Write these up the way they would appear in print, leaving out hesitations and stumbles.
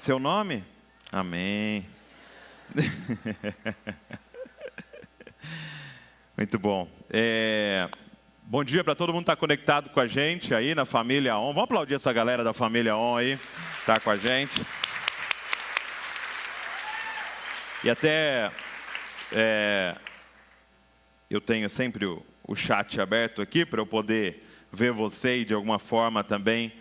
Seu nome? Amém. Muito bom. Bom dia para todo mundo que está conectado com a gente aí na Família On. Vamos aplaudir essa galera da Família On aí, tá com a gente. E até eu tenho sempre o chat aberto aqui para eu poder ver você e de alguma forma também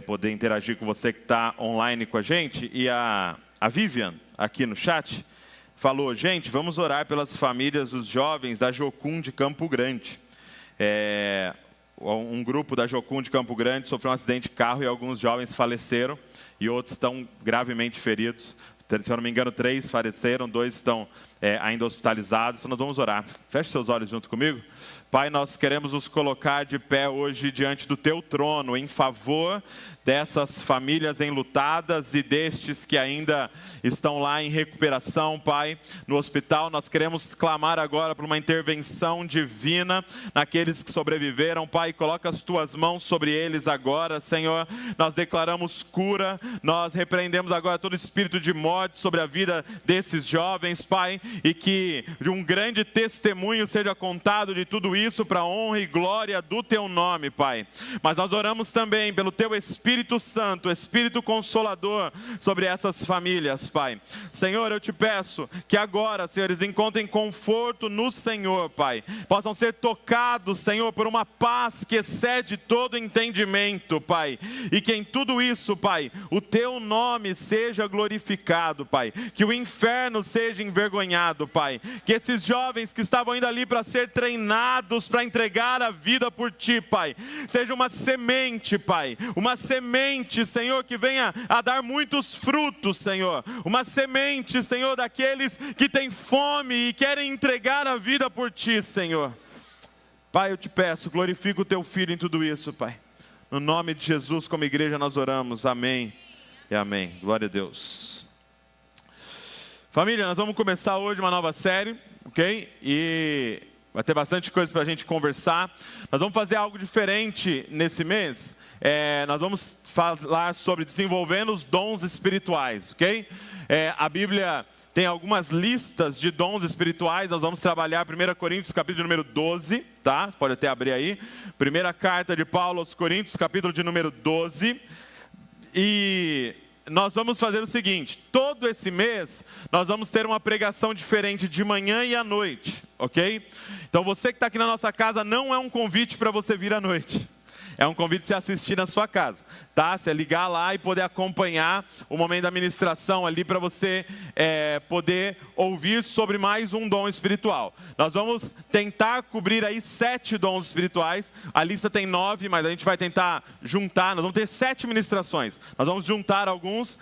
poder interagir com você que está online com a gente. E a Vivian aqui no chat falou: gente, vamos orar pelas famílias dos jovens da Jocum de Campo Grande. Um grupo da Jocum de Campo Grande sofreu um acidente de carro e alguns jovens faleceram e outros estão gravemente feridos. Se eu não me engano, 3 faleceram, 2 estão ainda hospitalizados. Então nós vamos orar. Feche seus olhos junto comigo. Pai, nós queremos nos colocar de pé hoje diante do Teu trono, em favor dessas famílias enlutadas e destes que ainda estão lá em recuperação, Pai, no hospital. Nós queremos clamar agora por uma intervenção divina naqueles que sobreviveram, Pai. Coloca as Tuas mãos sobre eles agora, Senhor. Nós declaramos cura, nós repreendemos agora todo espírito de morte sobre a vida desses jovens, Pai, e que um grande testemunho seja contado de tudo isso para a honra e glória do Teu nome, Pai. Mas nós oramos também pelo Teu Espírito Santo, Espírito Consolador sobre essas famílias, Pai. Senhor, eu te peço que agora, Senhor, eles encontrem conforto no Senhor, Pai. Possam ser tocados, Senhor, por uma paz que excede todo entendimento, Pai. E que em tudo isso, Pai, o Teu nome seja glorificado, Pai. Que o inferno seja envergonhado, Pai. Que esses jovens que estavam indo ali para ser treinados, para entregar a vida por Ti, Pai, seja uma semente, Pai. Uma semente, Senhor, que venha a dar muitos frutos, Senhor. Uma semente, Senhor, daqueles que têm fome e querem entregar a vida por Ti, Senhor. Pai, eu te peço, glorifica o Teu Filho em tudo isso, Pai. No nome de Jesus, como igreja, nós oramos. Amém e amém. Glória a Deus. Família, nós vamos começar hoje uma nova série, ok? E vai ter bastante coisa para a gente conversar. Nós vamos fazer algo diferente nesse mês. Nós vamos falar sobre desenvolvendo os dons espirituais, ok? A Bíblia tem algumas listas de dons espirituais. Nós vamos trabalhar 1 Coríntios, capítulo número 12, tá? Pode até abrir aí. Primeira carta de Paulo aos Coríntios, capítulo de número 12. E nós vamos fazer o seguinte: todo esse mês nós vamos ter uma pregação diferente de manhã e à noite, ok? Então você que está aqui na nossa casa, não é um convite para você vir à noite. É um convite para você assistir na sua casa, tá? Você ligar lá e poder acompanhar o momento da ministração ali para você poder ouvir sobre mais um dom espiritual. Nós vamos tentar cobrir aí 7 dons espirituais. A lista tem 9, mas a gente vai tentar juntar. Nós vamos ter 7 ministrações. Nós vamos juntar alguns.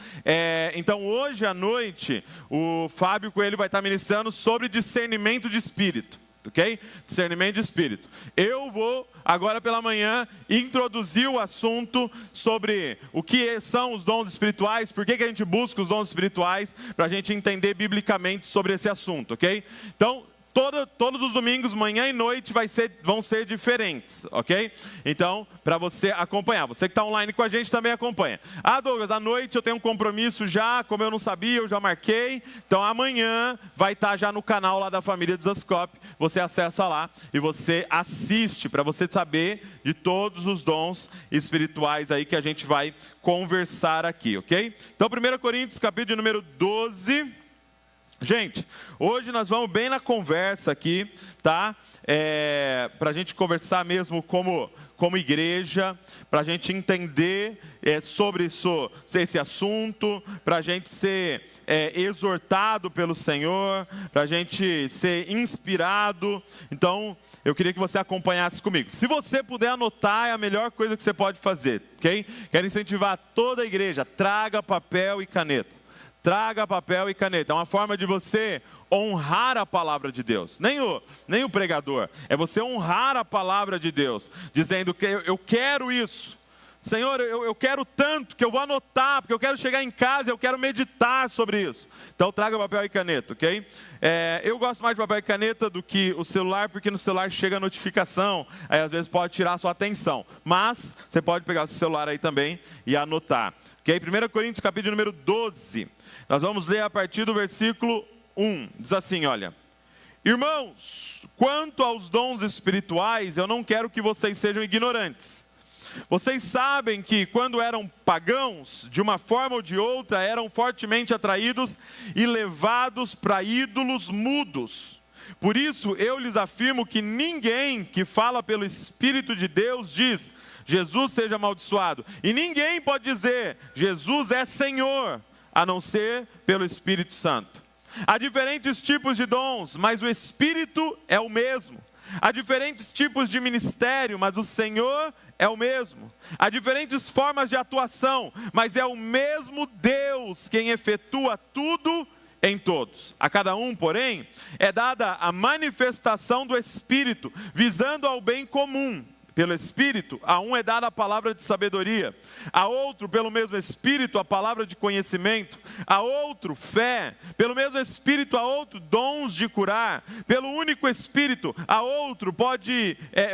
Então hoje à noite o Fábio Coelho vai estar ministrando sobre discernimento de espírito. Ok? Discernimento de espírito. Eu vou, agora pela manhã, introduzir o assunto sobre o que são os dons espirituais, por que a gente busca os dons espirituais, para a gente entender biblicamente sobre esse assunto, ok? Então, todos os domingos, manhã e noite, vão ser diferentes, ok? Então, para você acompanhar. Você que está online com a gente também acompanha. Douglas, à noite eu tenho um compromisso já, como eu não sabia, eu já marquei. Então, amanhã vai estar já no canal lá da Família Zascope. Você acessa lá e você assiste, para você saber de todos os dons espirituais aí que a gente vai conversar aqui, ok? Então, 1 Coríntios, capítulo número 12... Gente, hoje nós vamos bem na conversa aqui, tá? Para a gente conversar mesmo como igreja, para a gente entender sobre esse assunto, para a gente ser exortado pelo Senhor, para a gente ser inspirado. Então, eu queria que você acompanhasse comigo. Se você puder anotar, é a melhor coisa que você pode fazer, ok? Quero incentivar toda a igreja, traga papel e caneta. Traga papel e caneta. É uma forma de você honrar a palavra de Deus. Nem o pregador. É você honrar a palavra de Deus. Dizendo que eu quero isso. Senhor, eu quero tanto que eu vou anotar, porque eu quero chegar em casa e eu quero meditar sobre isso. Então traga papel e caneta, ok? Eu gosto mais de papel e caneta do que o celular, porque no celular chega a notificação, aí às vezes pode tirar a sua atenção. Mas você pode pegar o seu celular aí também e anotar. Ok? 1 Coríntios capítulo número 12. Nós vamos ler a partir do versículo 1. Diz assim, olha. Irmãos, quanto aos dons espirituais, eu não quero que vocês sejam ignorantes. Vocês sabem que quando eram pagãos, de uma forma ou de outra, eram fortemente atraídos e levados para ídolos mudos. Por isso eu lhes afirmo que ninguém que fala pelo Espírito de Deus diz, Jesus seja amaldiçoado. E ninguém pode dizer, Jesus é Senhor, a não ser pelo Espírito Santo. Há diferentes tipos de dons, mas o Espírito é o mesmo. Há diferentes tipos de ministério, mas o Senhor é o mesmo. Há diferentes formas de atuação, mas é o mesmo Deus quem efetua tudo em todos. A cada um, porém, é dada a manifestação do Espírito, visando ao bem comum. Pelo Espírito, a um é dada a palavra de sabedoria, a outro, pelo mesmo Espírito, a palavra de conhecimento, a outro, fé, pelo mesmo Espírito, a outro, dons de curar, pelo único Espírito, a outro,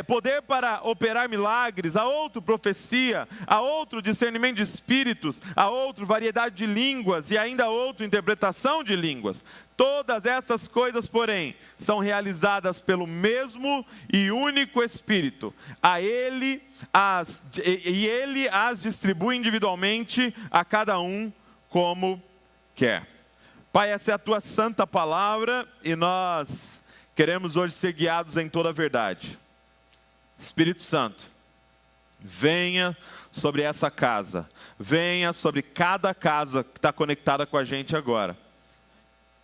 poder para operar milagres, a outro, profecia, a outro, discernimento de espíritos, a outro, variedade de línguas e ainda a outro, interpretação de línguas. Todas essas coisas, porém, são realizadas pelo mesmo e único Espírito. Ele as distribui individualmente a cada um como quer. Pai, essa é a tua santa palavra e nós queremos hoje ser guiados em toda a verdade. Espírito Santo, venha sobre essa casa, venha sobre cada casa que está conectada com a gente agora.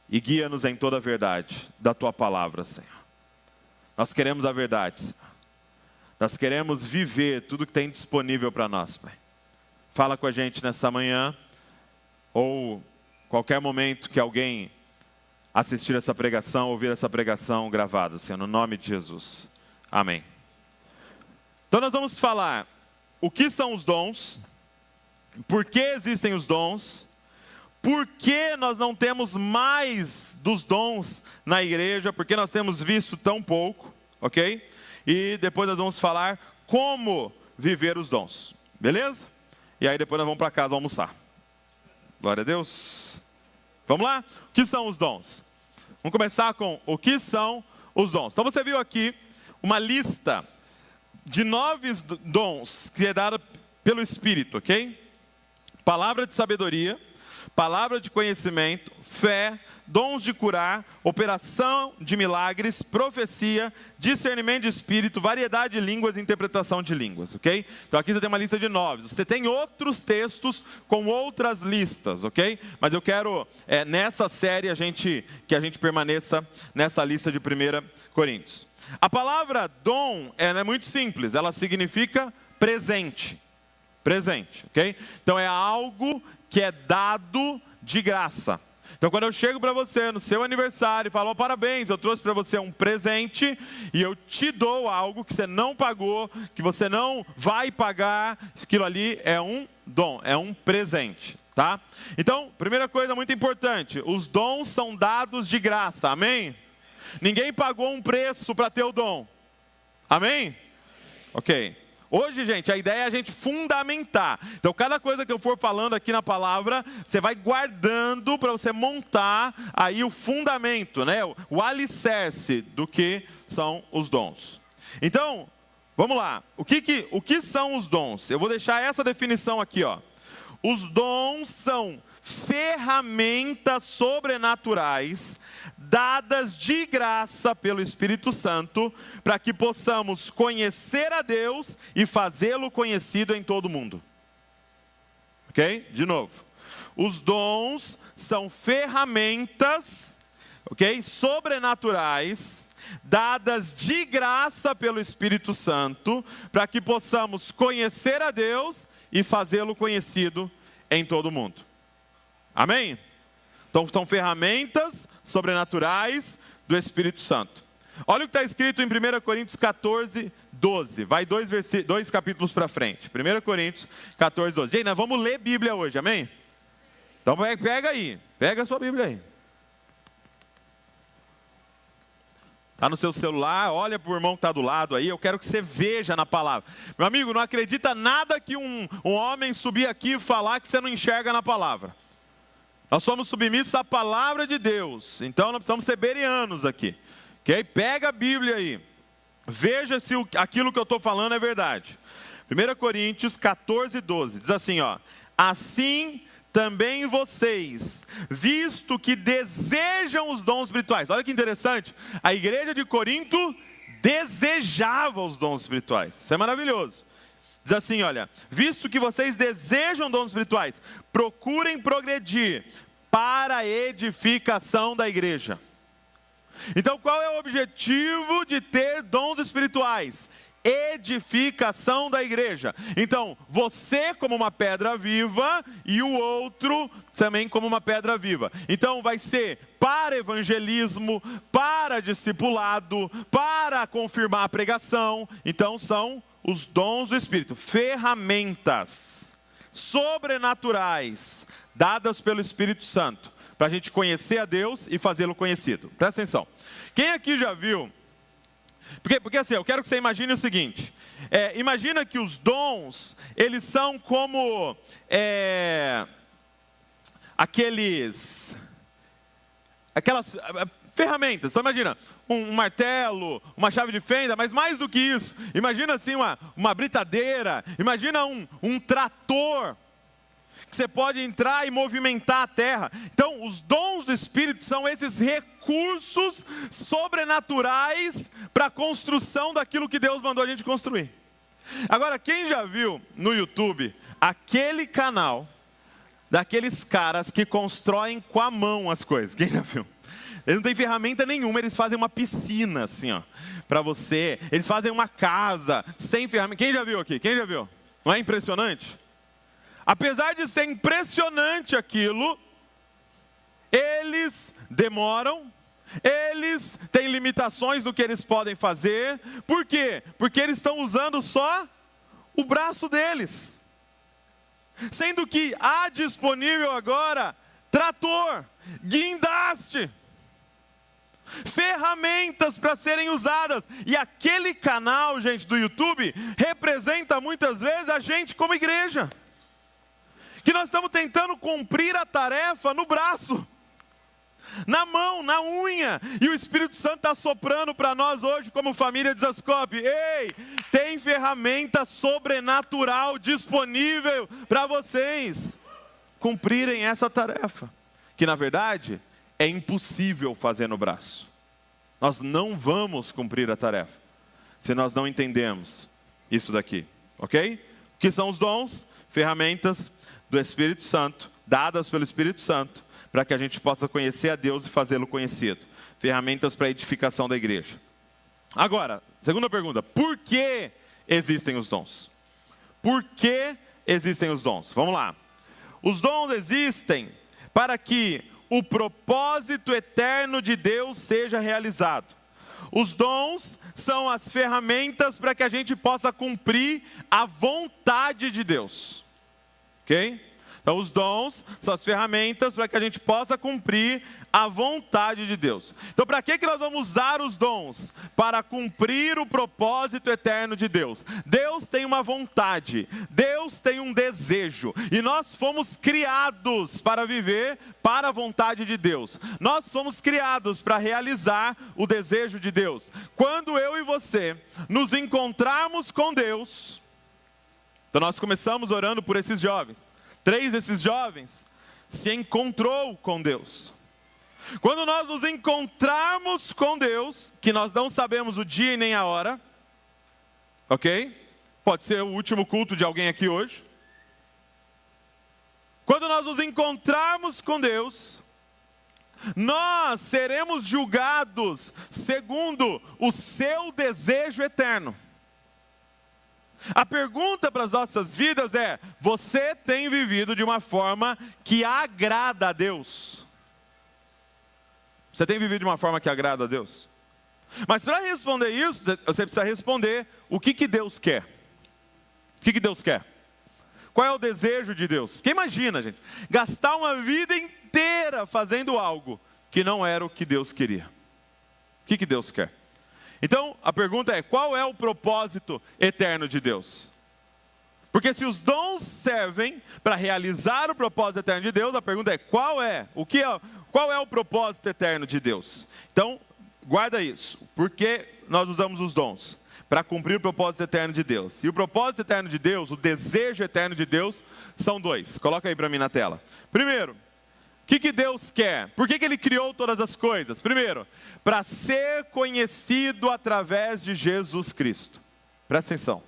E guia-nos em toda a verdade da tua palavra, Senhor. Nós queremos a verdade, Senhor. Nós queremos viver tudo que tem disponível para nós, Pai. Fala com a gente nessa manhã, ou qualquer momento que alguém assistir essa pregação, ouvir essa pregação gravada, Senhor, no nome de Jesus. Amém. Então nós vamos falar o que são os dons, por que existem os dons, por que nós não temos mais dos dons na igreja? Porque nós temos visto tão pouco, ok? E depois nós vamos falar como viver os dons, beleza? E aí depois nós vamos para casa almoçar. Glória a Deus. Vamos lá? O que são os dons? Vamos começar com o que são os dons. Então você viu aqui uma lista de 9 dons que é dada pelo Espírito, ok? Palavra de sabedoria, palavra de conhecimento, fé, dons de curar, operação de milagres, profecia, discernimento de espírito, variedade de línguas e interpretação de línguas, ok? Então aqui você tem uma lista de 9. Você tem outros textos com outras listas, ok? Mas eu quero, nessa série, que a gente permaneça nessa lista de 1 Coríntios. A palavra dom é muito simples, ela significa presente. Presente, ok? Então é algo que é dado de graça. Então quando eu chego para você no seu aniversário e falo, oh, parabéns, eu trouxe para você um presente e eu te dou algo que você não pagou, que você não vai pagar, aquilo ali é um dom, é um presente, tá? Então, primeira coisa muito importante, os dons são dados de graça, amém? Ninguém pagou um preço para ter o dom, amém? Ok. Hoje, gente, a ideia é a gente fundamentar. Então, cada coisa que eu for falando aqui na palavra, você vai guardando para você montar aí o fundamento, né? O alicerce do que são os dons. Então, vamos lá. O que são os dons? Eu vou deixar essa definição aqui, ó. Os dons são ferramentas sobrenaturais dadas de graça pelo Espírito Santo para que possamos conhecer a Deus e fazê-lo conhecido em todo o mundo. Ok? De novo. Os dons são ferramentas, ok? Sobrenaturais dadas de graça pelo Espírito Santo para que possamos conhecer a Deus e fazê-lo conhecido em todo o mundo. Amém? Então são ferramentas sobrenaturais do Espírito Santo. Olha o que está escrito em 1 Coríntios 14, 12. Vai dois capítulos para frente. 1 Coríntios 14, 12. Gente, nós vamos ler Bíblia hoje, amém? Então pega aí, pega a sua Bíblia aí. Está no seu celular, olha para o irmão que está do lado aí, eu quero que você veja na palavra. Meu amigo, não acredita nada que um homem subir aqui e falar que você não enxerga na palavra. Nós somos submissos à palavra de Deus, então nós precisamos ser bereanos aqui. Okay? Pega a Bíblia aí, veja se aquilo que eu estou falando é verdade. 1 Coríntios 14, 12, diz assim, ó. Assim também vocês, visto que desejam os dons espirituais. Olha que interessante, a igreja de Corinto desejava os dons espirituais. Isso é maravilhoso. Diz assim, olha, visto que vocês desejam dons espirituais, procurem progredir para a edificação da igreja. Então qual é o objetivo de ter dons espirituais? Edificação da igreja. Então, você como uma pedra viva e o outro também como uma pedra viva. Então, vai ser para evangelismo, para discipulado, para confirmar a pregação. Então, são os dons do Espírito, ferramentas sobrenaturais dadas pelo Espírito Santo para a gente conhecer a Deus e fazê-lo conhecido. Presta atenção. Quem aqui já viu? Porque assim, eu quero que você imagine o seguinte, imagina que os dons, eles são como aquelas ferramentas. Então imagina, um martelo, uma chave de fenda, mas mais do que isso, imagina assim uma britadeira, imagina um trator, que você pode entrar e movimentar a terra. Então, os dons do Espírito são esses recursos sobrenaturais para a construção daquilo que Deus mandou a gente construir. Agora, quem já viu no YouTube aquele canal daqueles caras que constroem com a mão as coisas? Quem já viu? Eles não têm ferramenta nenhuma, eles fazem uma piscina assim, ó, para você. Eles fazem uma casa sem ferramenta. Quem já viu aqui? Quem já viu? Não é impressionante? Apesar de ser impressionante aquilo, eles demoram, eles têm limitações do que eles podem fazer. Por quê? Porque eles estão usando só o braço deles. Sendo que há disponível agora trator, guindaste, ferramentas para serem usadas. E aquele canal, gente, do YouTube, representa muitas vezes a gente como igreja. Que nós estamos tentando cumprir a tarefa no braço, na mão, na unha. E o Espírito Santo está soprando para nós hoje como família de Zascope. Ei, tem ferramenta sobrenatural disponível para vocês cumprirem essa tarefa. Que na verdade é impossível fazer no braço. Nós não vamos cumprir a tarefa se nós não entendemos isso daqui, ok? O que são os dons? Ferramentas do Espírito Santo, dadas pelo Espírito Santo, para que a gente possa conhecer a Deus e fazê-lo conhecido. Ferramentas para a edificação da igreja. Agora, segunda pergunta, por que existem os dons? Por que existem os dons? Vamos lá. Os dons existem para que o propósito eterno de Deus seja realizado. Os dons são as ferramentas para que a gente possa cumprir a vontade de Deus. Ok? Então os dons são as ferramentas para que a gente possa cumprir a vontade de Deus. Então para que nós vamos usar os dons? Para cumprir o propósito eterno de Deus. Deus tem uma vontade, Deus tem um desejo. E nós fomos criados para viver para a vontade de Deus. Nós fomos criados para realizar o desejo de Deus. Quando eu e você nos encontrarmos com Deus, então nós começamos orando por esses jovens. 3 desses jovens se encontrou com Deus. Quando nós nos encontrarmos com Deus, que nós não sabemos o dia e nem a hora, ok? Pode ser o último culto de alguém aqui hoje. Quando nós nos encontrarmos com Deus, nós seremos julgados segundo o seu desejo eterno. A pergunta para as nossas vidas é: você tem vivido de uma forma que agrada a Deus? Você tem vivido de uma forma que agrada a Deus? Mas para responder isso, você precisa responder o que Deus quer. O que Deus quer? Qual é o desejo de Deus? Porque imagina, gente, gastar uma vida inteira fazendo algo que não era o que Deus queria. O que Deus quer? Então, a pergunta é, qual é o propósito eterno de Deus? Porque se os dons servem para realizar o propósito eterno de Deus, a pergunta é, qual é o propósito eterno de Deus? Então, guarda isso. Por que nós usamos os dons? Para cumprir o propósito eterno de Deus. E o propósito eterno de Deus, o desejo eterno de Deus, são dois. Coloca aí para mim na tela. Primeiro, o que Deus quer? Por que Ele criou todas as coisas? Primeiro, para ser conhecido através de Jesus Cristo. Presta atenção.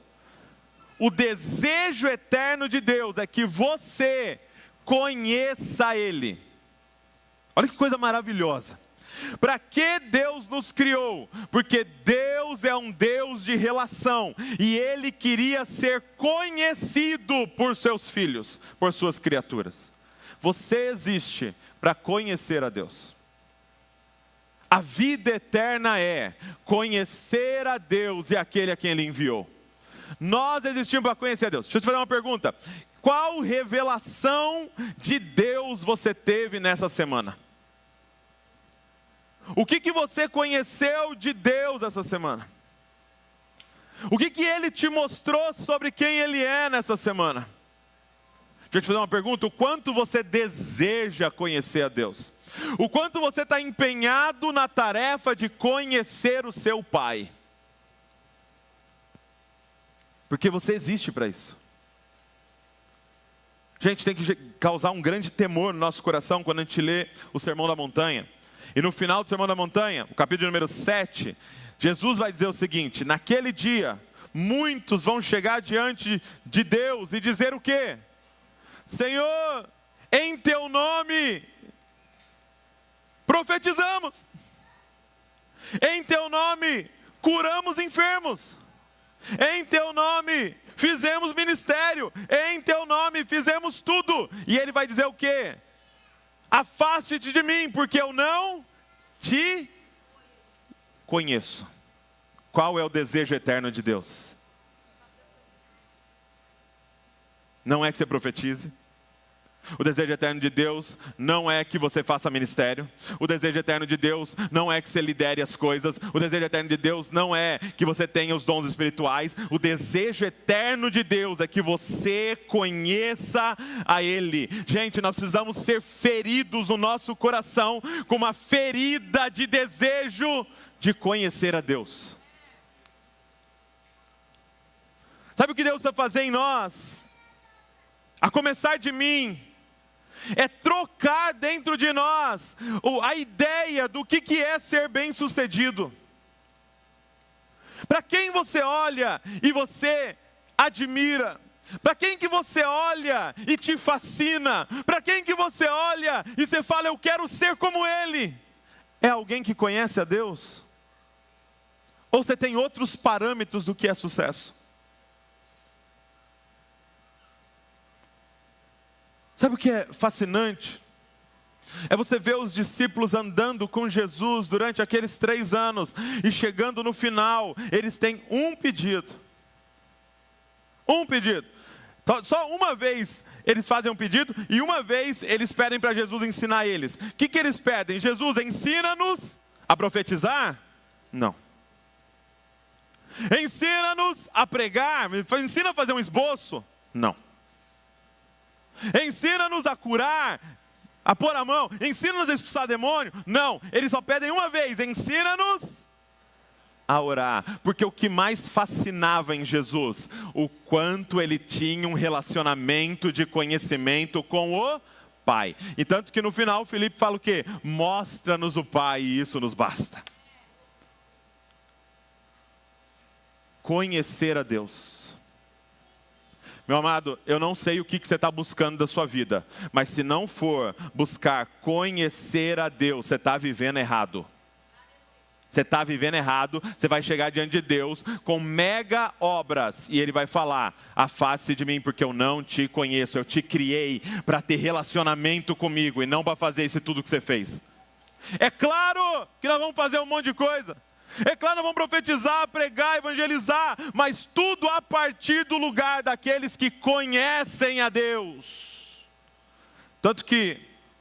O desejo eterno de Deus é que você conheça Ele. Olha que coisa maravilhosa. Para que Deus nos criou? Porque Deus é um Deus de relação. E Ele queria ser conhecido por seus filhos, por suas criaturas. Você existe para conhecer a Deus. A vida eterna é conhecer a Deus e aquele a quem Ele enviou. Nós existimos para conhecer a Deus. Deixa eu te fazer uma pergunta. Qual revelação de Deus você teve nessa semana? O que você conheceu de Deus essa semana? O que Ele te mostrou sobre quem Ele é nessa semana? Deixa eu te fazer uma pergunta. O quanto você deseja conhecer a Deus? O quanto você está empenhado na tarefa de conhecer o seu Pai? Porque você existe para isso. Gente, tem que causar um grande temor no nosso coração quando a gente lê o Sermão da Montanha. E no final do Sermão da Montanha, o capítulo número 7, Jesus vai dizer o seguinte: naquele dia, muitos vão chegar diante de Deus e dizer o quê? Senhor, em teu nome profetizamos, em teu nome curamos enfermos, em teu nome fizemos ministério, em teu nome fizemos tudo. E Ele vai dizer o quê? Afaste-te de mim, porque eu não te conheço. Qual é o desejo eterno de Deus? Não é que você profetize. O desejo eterno de Deus não é que você faça ministério. O desejo eterno de Deus não é que você lidere as coisas. O desejo eterno de Deus não é que você tenha os dons espirituais. O desejo eterno de Deus é que você conheça a Ele. Gente, nós precisamos ser feridos no nosso coração com uma ferida de desejo de conhecer a Deus. Sabe o que Deus vai fazer em nós? A começar de mim, é trocar dentro de nós a ideia do que é ser bem-sucedido. Para quem você olha e você admira? Para quem que você olha e te fascina? Para quem que você olha e você fala, eu quero ser como ele? É alguém que conhece a Deus? Ou você tem outros parâmetros do que é sucesso? Sabe o que é fascinante? É você ver os discípulos andando com Jesus durante aqueles 3 anos. E chegando no final, eles têm um pedido. Um pedido. Só uma vez eles fazem um pedido e uma vez eles pedem para Jesus ensinar eles. O que eles pedem? Jesus, ensina-nos a profetizar? Não. Ensina-nos a pregar? Ensina a fazer um esboço? Não. Ensina-nos a curar, a pôr a mão, ensina-nos a expulsar demônio? Não, eles só pedem uma vez, ensina-nos a orar. Porque o que mais fascinava em Jesus, o quanto ele tinha um relacionamento de conhecimento com o Pai. E tanto que no final Filipe fala o quê? Mostra-nos o Pai e isso nos basta. Conhecer a Deus. Meu amado, eu não sei o que você está buscando da sua vida, mas se não for buscar conhecer a Deus, você está vivendo errado. Você está vivendo errado, você vai chegar diante de Deus com mega obras e Ele vai falar, afaste-se de mim porque eu não te conheço, eu te criei para ter relacionamento comigo e não para fazer isso tudo que você fez. É claro que nós vamos fazer um monte de coisa. É claro, nós vamos profetizar, pregar, evangelizar, mas tudo a partir do lugar daqueles que conhecem a Deus. Tanto que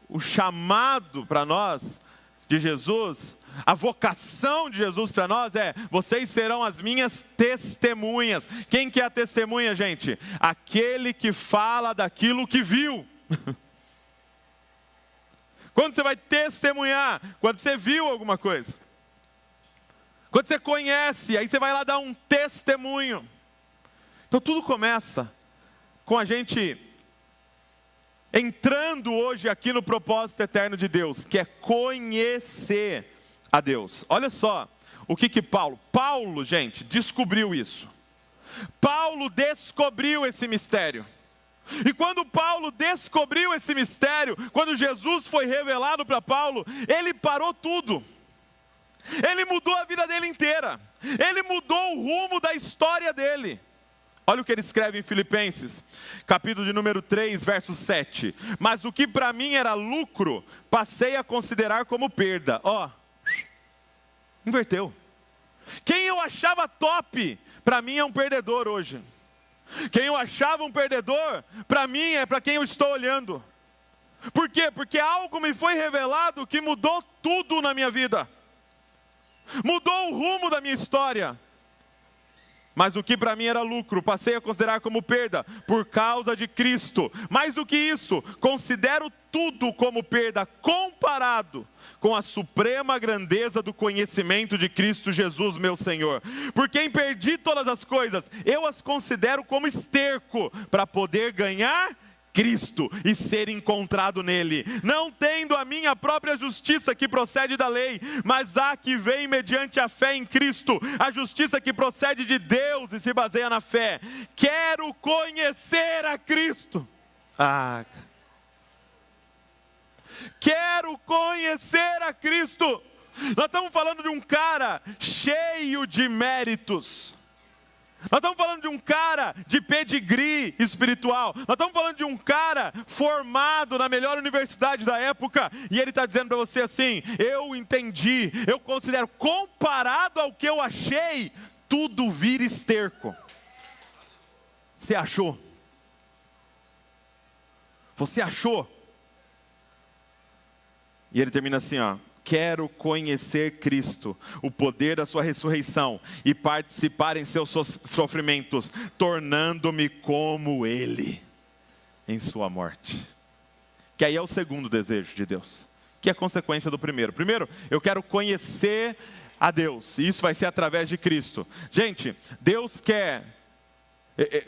o chamado para nós de Jesus, a vocação de Jesus para nós é: vocês serão as minhas testemunhas. Quem que é a testemunha, gente? Aquele que fala daquilo que viu. Quando você vai testemunhar? Quando você viu alguma coisa. Quando você conhece, aí você vai lá dar um testemunho. Então tudo começa com a gente entrando hoje aqui no propósito eterno de Deus, que é conhecer a Deus. Olha só o que Paulo, gente, descobriu isso. Paulo descobriu esse mistério. E quando Paulo descobriu esse mistério, quando Jesus foi revelado para Paulo, ele parou tudo. Ele mudou a vida dele inteira. Ele mudou o rumo da história dele. Olha o que ele escreve em Filipenses, capítulo de número 3, verso 7. Mas o que para mim era lucro, passei a considerar como perda. Inverteu. Quem eu achava top, para mim é um perdedor hoje. Quem eu achava um perdedor, para mim é para quem eu estou olhando. Por quê? Porque algo me foi revelado que mudou tudo na minha vida. Mudou o rumo da minha história. Mas o que para mim era lucro, passei a considerar como perda, por causa de Cristo. Mais do que isso, considero tudo como perda, comparado com a suprema grandeza do conhecimento de Cristo Jesus, meu Senhor. Por quem perdi todas as coisas, eu as considero como esterco, para poder ganhar Cristo e ser encontrado nele, não tendo a minha própria justiça que procede da lei, mas a que vem mediante a fé em Cristo, a justiça que procede de Deus e se baseia na fé. Quero conhecer a Cristo. Quero conhecer a Cristo. Nós estamos falando de um cara cheio de méritos. Nós estamos falando de um cara de pedigree espiritual. Nós estamos falando de um cara formado na melhor universidade da época. E ele está dizendo para você assim: eu entendi, eu considero, comparado ao que eu achei, tudo vira esterco. Você achou? Você achou? E ele termina assim, quero conhecer Cristo, o poder da sua ressurreição e participar em seus sofrimentos, tornando-me como Ele em sua morte. Que aí é o segundo desejo de Deus, que é consequência do primeiro. Primeiro, eu quero conhecer a Deus, e isso vai ser através de Cristo. Gente, Deus quer,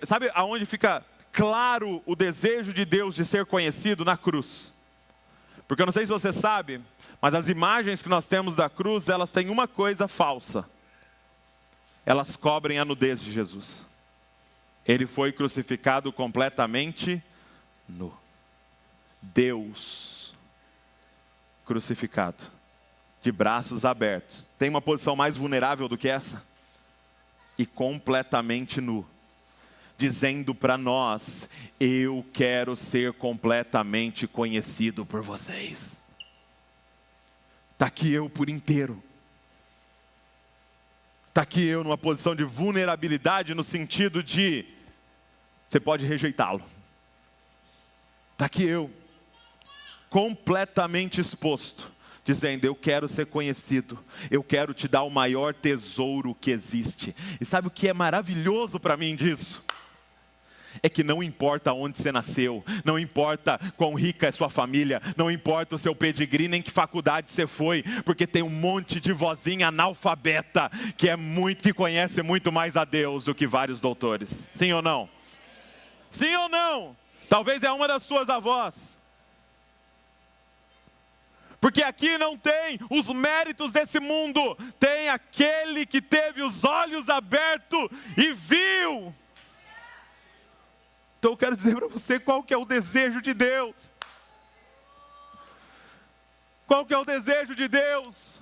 sabe aonde fica claro o desejo de Deus de ser conhecido? Na cruz. Porque eu não sei se você sabe, mas as imagens que nós temos da cruz, elas têm uma coisa falsa. Elas cobrem a nudez de Jesus. Ele foi crucificado completamente nu. Deus crucificado, de braços abertos. Tem uma posição mais vulnerável do que essa? E completamente nu. Dizendo para nós: eu quero ser completamente conhecido por vocês. Está aqui eu por inteiro. Está aqui eu numa posição de vulnerabilidade, no sentido de você pode rejeitá-lo. Está aqui eu, completamente exposto, dizendo: eu quero ser conhecido, eu quero te dar o maior tesouro que existe. E sabe o que é maravilhoso para mim disso? É que não importa onde você nasceu, não importa quão rica é sua família, não importa o seu pedigree, nem que faculdade você foi, porque tem um monte de vozinha analfabeta que conhece muito mais a Deus do que vários doutores. Sim ou não? Sim ou não? Talvez é uma das suas avós. Porque aqui não tem os méritos desse mundo, tem aquele que teve os olhos abertos e viu. Então eu quero dizer para você qual que é o desejo de Deus. Qual que é o desejo de Deus?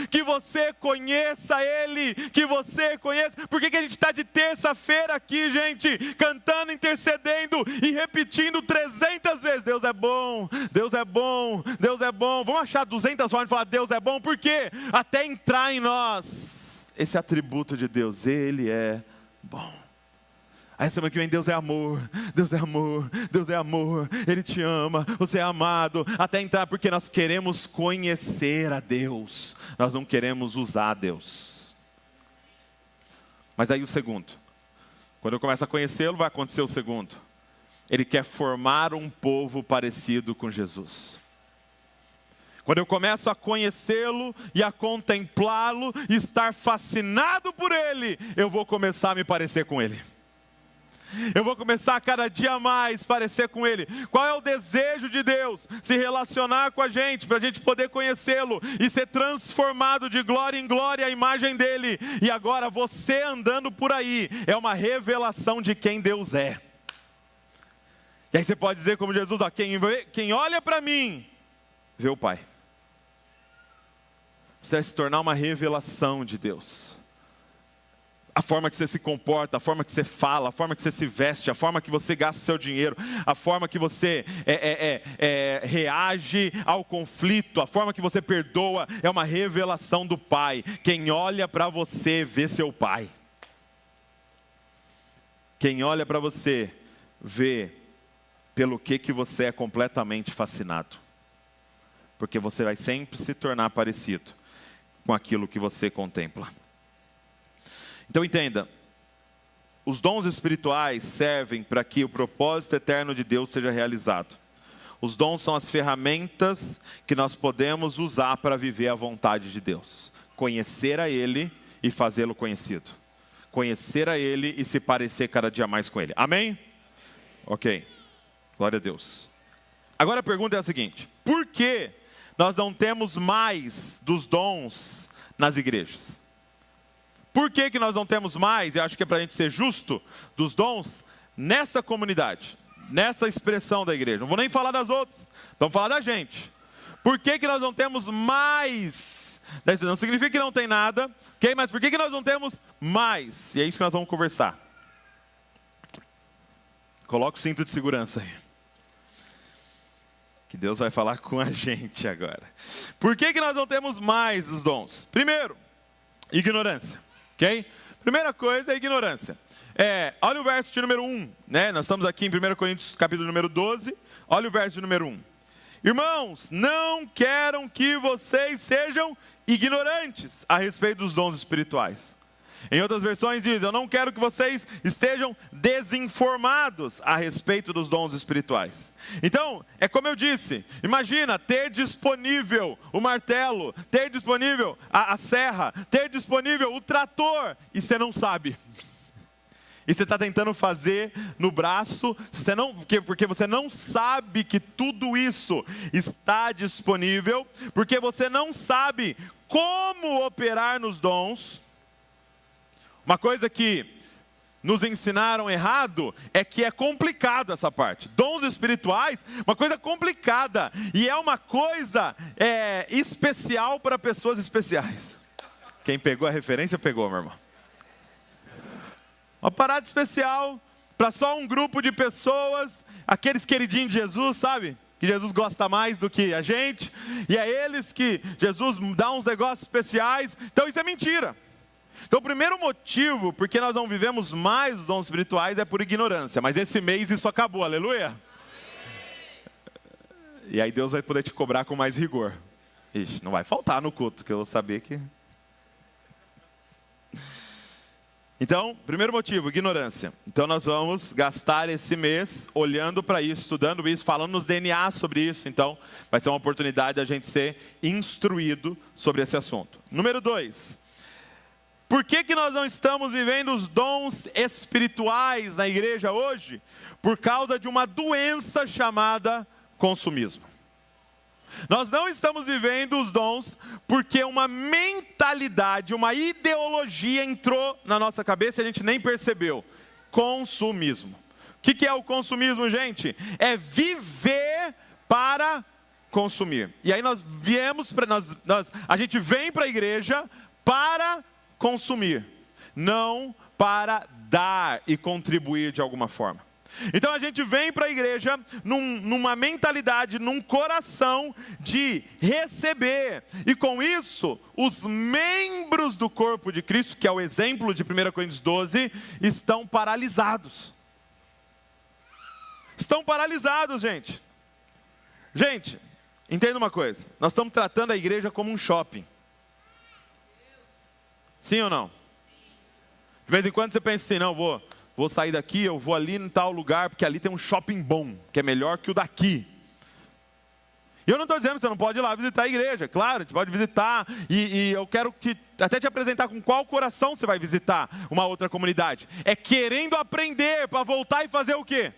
Que você conheça Ele, que você conheça. Por que a gente está de terça-feira aqui, gente, cantando, intercedendo e repetindo 300 vezes, Deus é bom, Deus é bom, Deus é bom. Vamos achar 200 formas de falar Deus é bom, por quê? Até entrar em nós esse atributo de Deus, Ele é bom. Aí semana que vem, Deus é amor, Deus é amor, Deus é amor, Ele te ama, você é amado, até entrar, porque nós queremos conhecer a Deus, nós não queremos usar a Deus. Mas aí o segundo, quando eu começo a conhecê-lo, vai acontecer o segundo. Ele quer formar um povo parecido com Jesus. Quando eu começo a conhecê-lo e a contemplá-lo, e estar fascinado por Ele, eu vou começar a me parecer com Ele. Eu vou começar a cada dia mais parecer com Ele. Qual é o desejo de Deus? Se relacionar com a gente, para a gente poder conhecê-lo e ser transformado de glória em glória à imagem dEle. E agora você andando por aí é uma revelação de quem Deus é. E aí você pode dizer como Jesus, ó, quem olha para mim, vê o Pai. Você vai se tornar uma revelação de Deus. A forma que você se comporta, a forma que você fala, a forma que você se veste, a forma que você gasta o seu dinheiro, a forma que você reage ao conflito, a forma que você perdoa, é uma revelação do Pai. Quem olha para você, vê seu Pai. Quem olha para você, vê pelo que você é completamente fascinado. Porque você vai sempre se tornar parecido com aquilo que você contempla. Então entenda, os dons espirituais servem para que o propósito eterno de Deus seja realizado. Os dons são as ferramentas que nós podemos usar para viver a vontade de Deus. Conhecer a Ele e fazê-lo conhecido. Conhecer a Ele e se parecer cada dia mais com Ele. Amém? Ok. Glória a Deus. Agora a pergunta é a seguinte: por que nós não temos mais dos dons nas igrejas? Por que nós não temos mais, e acho que é para a gente ser justo, dos dons nessa comunidade, nessa expressão da igreja? Não vou nem falar das outras, vamos falar da gente. Por que nós não temos mais? Não significa que não tem nada, okay? Mas por que nós não temos mais? E é isso que nós vamos conversar. Coloca o cinto de segurança aí. Que Deus vai falar com a gente agora. Por que nós não temos mais os dons? Primeiro, ignorância. Ok? Primeira coisa é ignorância. Olha o verso de número 1. Né? Nós estamos aqui em 1 Coríntios capítulo número 12. Olha o verso de número 1. Irmãos, não quero que vocês sejam ignorantes a respeito dos dons espirituais. Em outras versões diz, eu não quero que vocês estejam desinformados a respeito dos dons espirituais. Então, é como eu disse, imagina ter disponível o martelo, ter disponível a serra, ter disponível o trator, e você não sabe. E você está tentando fazer no braço, porque você não sabe que tudo isso está disponível, porque você não sabe como operar nos dons. Uma coisa que nos ensinaram errado é que é complicado essa parte. Dons espirituais, uma coisa complicada. E é uma coisa especial para pessoas especiais. Quem pegou a referência, pegou, meu irmão. Uma parada especial para só um grupo de pessoas, aqueles queridinhos de Jesus, sabe? Que Jesus gosta mais do que a gente. E é eles que Jesus dá uns negócios especiais. Então isso é mentira. Então o primeiro motivo porque nós não vivemos mais os dons espirituais é por ignorância. Mas esse mês isso acabou, aleluia. Amém. E aí Deus vai poder te cobrar com mais rigor. Ixi, não vai faltar no culto, que eu vou saber que... Então, primeiro motivo, ignorância. Então nós vamos gastar esse mês olhando para isso, estudando isso, falando nos DNA sobre isso. Então vai ser uma oportunidade da gente ser instruído sobre esse assunto. Número 2. Por que nós não estamos vivendo os dons espirituais na igreja hoje? Por causa de uma doença chamada consumismo. Nós não estamos vivendo os dons porque uma mentalidade, uma ideologia entrou na nossa cabeça e a gente nem percebeu. Consumismo. O que é o consumismo, gente? É viver para consumir. E aí nós viemos, a gente vem para a igreja para consumir, não para dar e contribuir de alguma forma. Então a gente vem para a igreja numa mentalidade, num coração de receber. E com isso, os membros do corpo de Cristo, que é o exemplo de 1 Coríntios 12, estão paralisados. Estão paralisados, gente. Gente, entenda uma coisa. Nós estamos tratando a igreja como um shopping. Sim ou não? De vez em quando você pensa assim, não, vou sair daqui, eu vou ali em tal lugar, porque ali tem um shopping bom, que é melhor que o daqui. E eu não estou dizendo que você não pode ir lá visitar a igreja, claro, a gente pode visitar, e eu quero até te apresentar com qual coração você vai visitar uma outra comunidade. É querendo aprender para voltar e fazer o quê?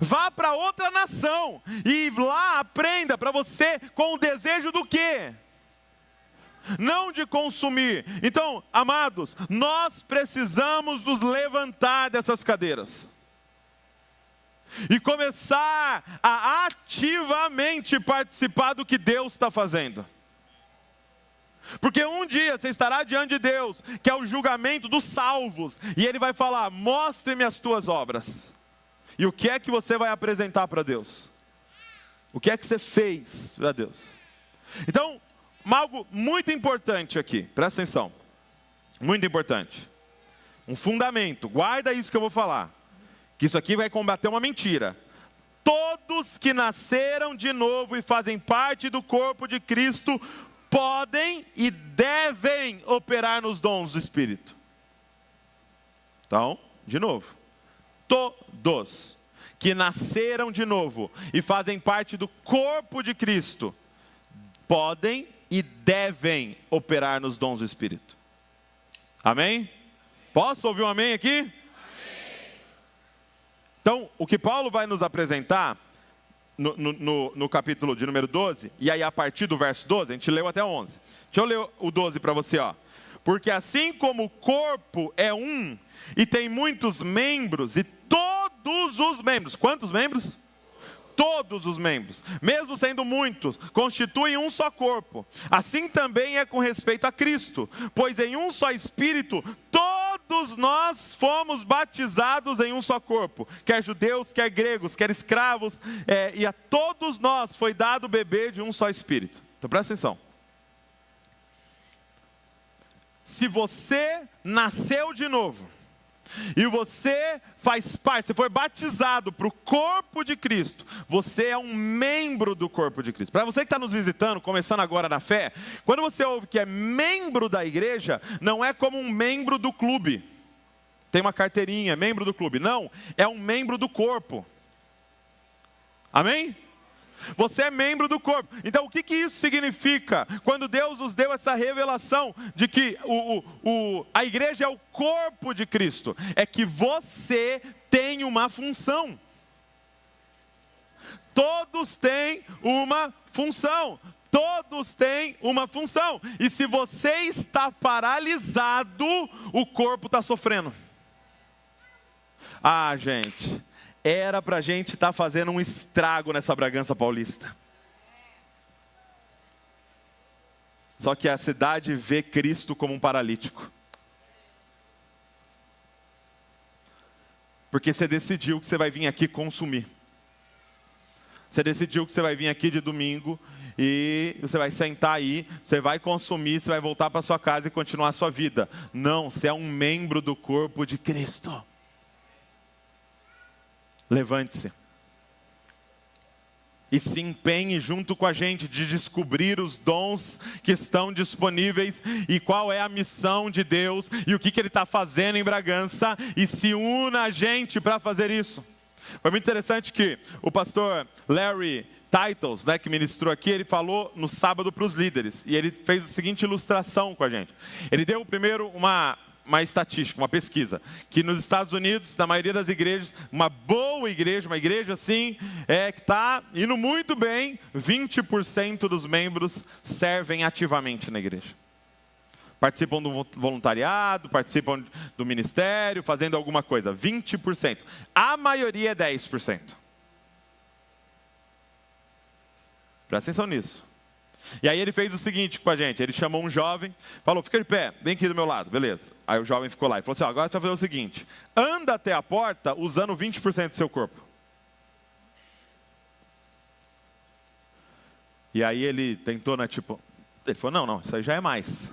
Vá para outra nação, e lá aprenda para você com o desejo do quê? Não de consumir. Então, amados, nós precisamos nos levantar dessas cadeiras e começar a ativamente participar do que Deus está fazendo. Porque um dia você estará diante de Deus, que é o julgamento dos salvos, e Ele vai falar, mostre-me as tuas obras. E o que é que você vai apresentar para Deus? O que é que você fez para Deus? Então, algo muito importante aqui, presta atenção, muito importante, um fundamento, guarda isso que eu vou falar, que isso aqui vai combater uma mentira. Todos que nasceram de novo e fazem parte do corpo de Cristo, podem e devem operar nos dons do Espírito. Então, de novo, todos que nasceram de novo e fazem parte do corpo de Cristo, podem e devem operar nos dons do Espírito. Amém? Posso ouvir um amém aqui? Amém. Então, o que Paulo vai nos apresentar no capítulo de número 12, e aí a partir do verso 12, a gente leu até 11. Deixa eu ler o 12 para você, ó. Porque assim como o corpo é um, e tem muitos membros, e todos os membros, quantos membros? Todos os membros, mesmo sendo muitos, constituem um só corpo. Assim também é com respeito a Cristo, pois em um só Espírito, todos nós fomos batizados em um só corpo, quer judeus, quer gregos, quer escravos, e a todos nós foi dado beber de um só Espírito. Então presta atenção. Se você nasceu de novo, e você faz parte, você foi batizado para o corpo de Cristo, você é um membro do corpo de Cristo. Para você que está nos visitando, começando agora na fé, quando você ouve que é membro da igreja, não é como um membro do clube, tem uma carteirinha, membro do clube, não, é um membro do corpo. Amém? Você é membro do corpo. Então o que isso significa? Quando Deus nos deu essa revelação de que a igreja é o corpo de Cristo, é que você tem uma função. Todos têm uma função. Todos têm uma função. E se você está paralisado, o corpo está sofrendo. Ah, gente, era para a gente estar fazendo um estrago nessa Bragança Paulista. Só que a cidade vê Cristo como um paralítico. Porque você decidiu que você vai vir aqui consumir. Você decidiu que você vai vir aqui de domingo e você vai sentar aí, você vai consumir, você vai voltar para sua casa e continuar a sua vida. Não, você é um membro do corpo de Cristo. Levante-se e se empenhe junto com a gente de descobrir os dons que estão disponíveis e qual é a missão de Deus e o que Ele está fazendo em Bragança, e se una a gente para fazer isso. Foi muito interessante que o pastor Larry Titles, que ministrou aqui, ele falou no sábado para os líderes, e ele fez a seguinte ilustração com a gente. Ele deu primeiro uma estatística, uma pesquisa, que nos Estados Unidos, na maioria das igrejas, uma boa igreja, uma igreja assim, que está indo muito bem, 20% dos membros servem ativamente na igreja. Participam do voluntariado, participam do ministério, fazendo alguma coisa, 20%. A maioria é 10%. Presta atenção nisso. E aí ele fez o seguinte com a gente, ele chamou um jovem, falou, fica de pé, vem aqui do meu lado, beleza. Aí o jovem ficou lá e falou assim, agora você vai fazer o seguinte, anda até a porta usando 20% do seu corpo. E aí ele tentou, né, tipo, ele falou, não, isso aí já é mais.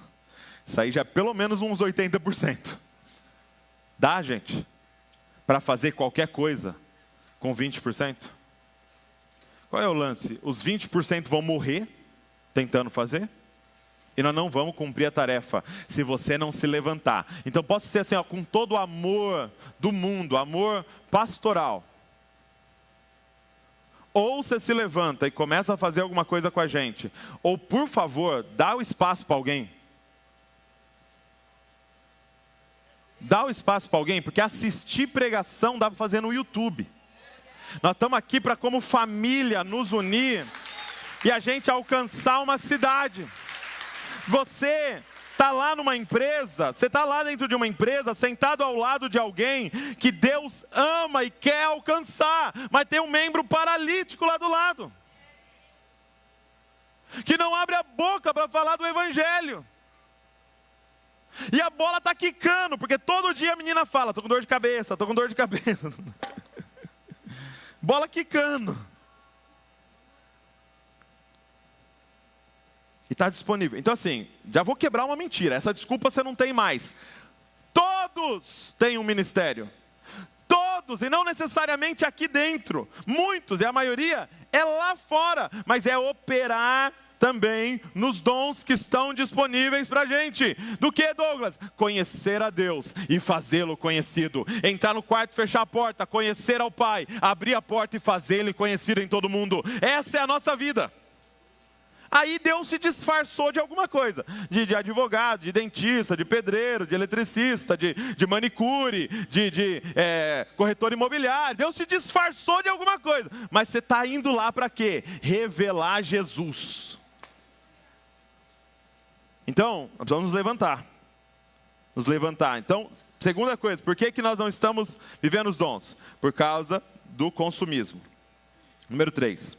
Isso aí já é pelo menos uns 80%. Dá, gente, para fazer qualquer coisa com 20%? Qual é o lance? Os 20% vão morrer tentando fazer? E nós não vamos cumprir a tarefa se você não se levantar. Então posso ser assim, ó, com todo o amor do mundo, amor pastoral. Ou você se levanta e começa a fazer alguma coisa com a gente. Ou, por favor, dá o espaço para alguém. Dá o espaço para alguém, porque assistir pregação dá para fazer no YouTube. Nós estamos aqui para, como família, nos unir e a gente alcançar uma cidade. Você está lá numa empresa, você está lá dentro de uma empresa, sentado ao lado de alguém que Deus ama e quer alcançar, mas tem um membro paralítico lá do lado, que não abre a boca para falar do Evangelho. E a bola está quicando, porque todo dia a menina fala, estou com dor de cabeça, estou com dor de cabeça. Bola quicando. E está disponível. Então assim, já vou quebrar uma mentira, essa desculpa você não tem mais. Todos têm um ministério. Todos, e não necessariamente aqui dentro. Muitos, e a maioria, é lá fora. Mas é operar também nos dons que estão disponíveis para a gente. Do que, Douglas? Conhecer a Deus e fazê-lo conhecido. Entrar no quarto, fechar a porta, conhecer ao Pai, abrir a porta e fazê-lo conhecido em todo mundo. Essa é a nossa vida. Aí Deus se disfarçou de alguma coisa, de advogado, de dentista, de pedreiro, de eletricista, de manicure, de corretor imobiliário. Deus se disfarçou de alguma coisa, mas você está indo lá para quê? Revelar Jesus. Então, nós precisamos nos levantar. Nos levantar. Então, segunda coisa, por que nós não estamos vivendo os dons? Por causa do consumismo. Número 3.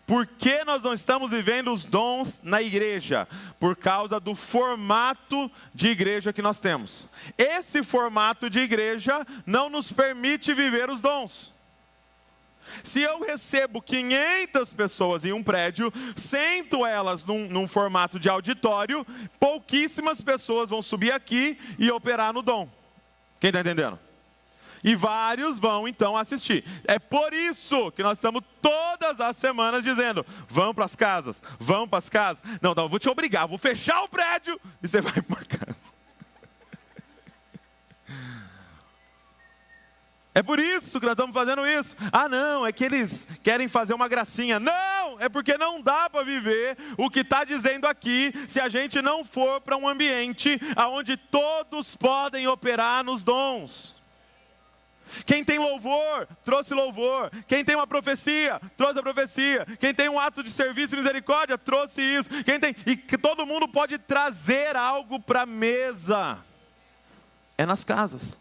Por que nós não estamos vivendo os dons na igreja? Por causa do formato de igreja que nós temos. Esse formato de igreja não nos permite viver os dons. Se eu recebo 500 pessoas em um prédio, sento elas num formato de auditório, pouquíssimas pessoas vão subir aqui e operar no dom. Quem está entendendo? E vários vão então assistir. É por isso que nós estamos todas as semanas dizendo, vamos para as casas, vamos para as casas. Não, eu vou te obrigar, vou fechar o prédio e você vai para casa. É por isso que nós estamos fazendo isso. Ah não, é que eles querem fazer uma gracinha. Não, é porque não dá para viver o que está dizendo aqui se a gente não for para um ambiente onde todos podem operar nos dons. Quem tem louvor, trouxe louvor. Quem tem uma profecia, trouxe a profecia. Quem tem um ato de serviço e misericórdia, trouxe isso. E que todo mundo pode trazer algo para a mesa. É nas casas.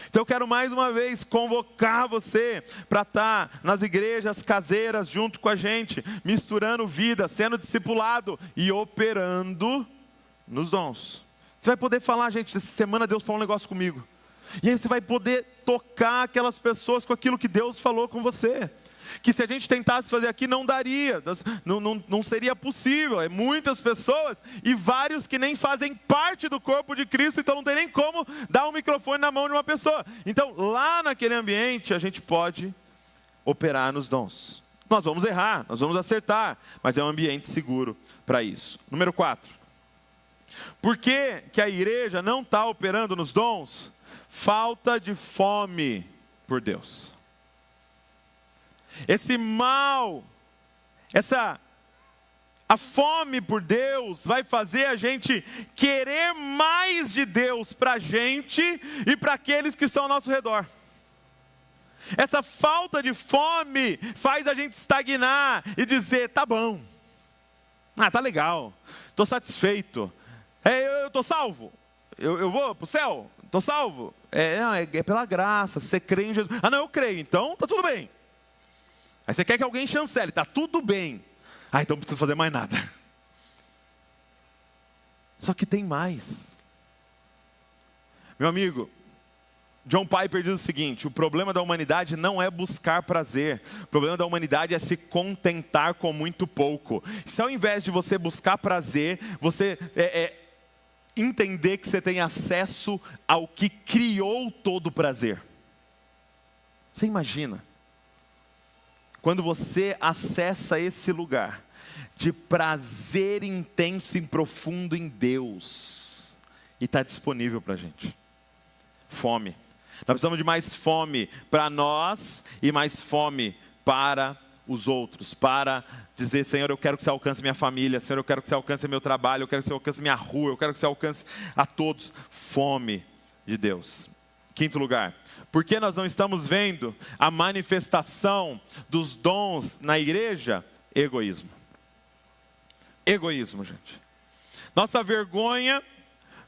Então eu quero mais uma vez convocar você para estar nas igrejas caseiras junto com a gente, misturando vida, sendo discipulado e operando nos dons. Você vai poder falar, gente, essa semana Deus falou um negócio comigo. E aí você vai poder tocar aquelas pessoas com aquilo que Deus falou com você. Que se a gente tentasse fazer aqui não daria, não seria possível. É muitas pessoas e vários que nem fazem parte do corpo de Cristo, então não tem nem como dar um microfone na mão de uma pessoa. Então lá naquele ambiente a gente pode operar nos dons. Nós vamos errar, nós vamos acertar, mas é um ambiente seguro para isso. Número 4. Por que a igreja não está operando nos dons? Falta de fome por Deus. Esse mal, a fome por Deus vai fazer a gente querer mais de Deus para a gente e para aqueles que estão ao nosso redor. Essa falta de fome faz a gente estagnar e dizer, tá bom, tá legal, estou satisfeito, eu estou salvo, eu vou para o céu, estou salvo. É pela graça, você crê em Jesus. Ah não, eu creio, então tá tudo bem. Aí você quer que alguém chancele, está tudo bem. Então não preciso fazer mais nada. Só que tem mais. Meu amigo, John Piper diz o seguinte: o problema da humanidade não é buscar prazer, o problema da humanidade é se contentar com muito pouco. Se ao invés de você buscar prazer, você entender que você tem acesso ao que criou todo o prazer. Você imagina, quando você acessa esse lugar de prazer intenso e profundo em Deus, e está disponível para a gente. Fome. Nós precisamos de mais fome para nós e mais fome para os outros, para dizer: Senhor, eu quero que você alcance minha família, Senhor, eu quero que você alcance meu trabalho, eu quero que você alcance minha rua, eu quero que você alcance a todos. Fome de Deus. Quinto lugar, por que nós não estamos vendo a manifestação dos dons na igreja? Egoísmo. Egoísmo, gente. Nossa vergonha,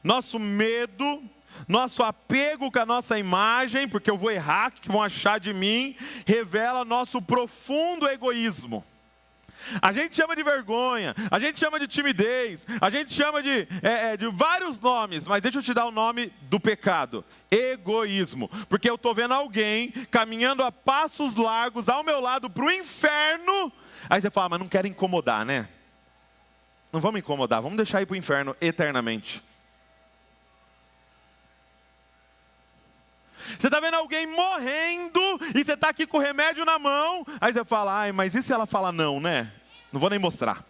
nosso medo, nosso apego com a nossa imagem, porque eu vou errar, o que vão achar de mim, revela nosso profundo egoísmo. A gente chama de vergonha, a gente chama de timidez, a gente chama de vários nomes, mas deixa eu te dar o nome do pecado: egoísmo. Porque eu estou vendo alguém caminhando a passos largos ao meu lado para o inferno, aí você fala: mas não quero incomodar, né? Não vamos incomodar, vamos deixar ir para o inferno eternamente. Você está vendo alguém morrendo e você está aqui com o remédio na mão, aí você fala: mas e se ela fala não, né? Não vou nem mostrar.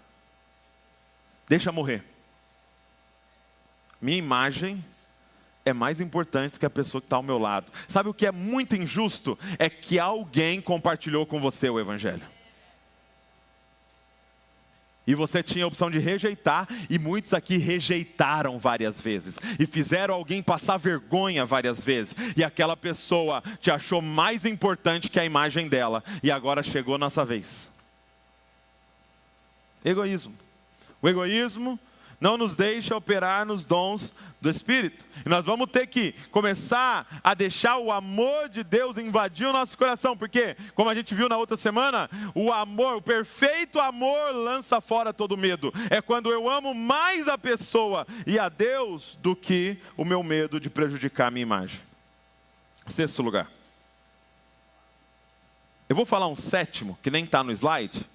Deixa morrer. Minha imagem é mais importante que a pessoa que está ao meu lado. Sabe o que é muito injusto? É que alguém compartilhou com você o evangelho. E você tinha a opção de rejeitar, e muitos aqui rejeitaram várias vezes, e fizeram alguém passar vergonha várias vezes, e aquela pessoa te achou mais importante que a imagem dela, e agora chegou a nossa vez. Egoísmo. O egoísmo não nos deixa operar nos dons do Espírito. E nós vamos ter que começar a deixar o amor de Deus invadir o nosso coração. Porque, como a gente viu na outra semana, o amor, o perfeito amor lança fora todo medo. É quando eu amo mais a pessoa e a Deus do que o meu medo de prejudicar a minha imagem. Sexto lugar. Eu vou falar um sétimo, que nem está no slide,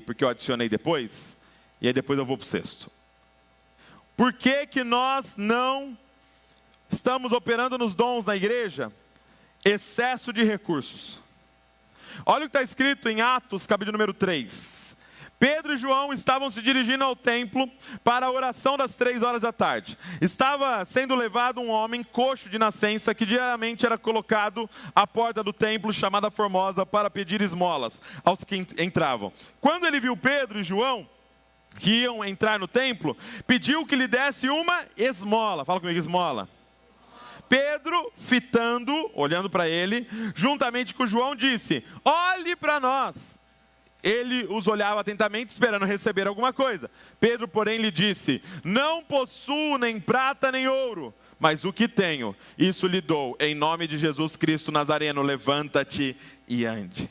porque eu adicionei depois. E aí depois eu vou para o sexto. Por que que nós não estamos operando nos dons na igreja? Excesso de recursos. Olha o que está escrito em Atos, capítulo número 3. Pedro e João estavam se dirigindo ao templo para a oração das 3 horas da tarde. Estava sendo levado um homem coxo de nascença que diariamente era colocado à porta do templo chamada Formosa para pedir esmolas aos que entravam. Quando ele viu Pedro e João que iam entrar no templo, pediu que lhe desse uma esmola. Fala comigo, esmola. Pedro, fitando, olhando para ele, juntamente com João, disse: olhe para nós. Ele os olhava atentamente, esperando receber alguma coisa. Pedro, porém, lhe disse: não possuo nem prata nem ouro, mas o que tenho, isso lhe dou. Em nome de Jesus Cristo Nazareno, levanta-te e ande.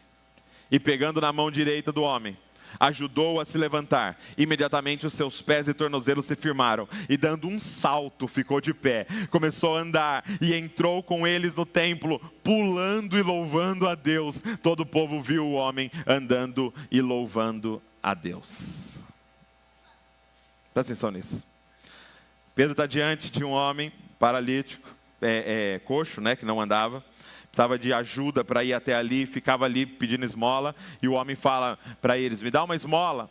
E pegando na mão direita do homem, ajudou-o a se levantar. Imediatamente os seus pés e tornozelos se firmaram, e dando um salto ficou de pé, começou a andar e entrou com eles no templo, pulando e louvando a Deus. Todo o povo viu o homem andando e louvando a Deus. Presta atenção nisso. Pedro está diante de um homem paralítico, coxo, que não andava, precisava de ajuda para ir até ali, ficava ali pedindo esmola, e o homem fala para eles: me dá uma esmola.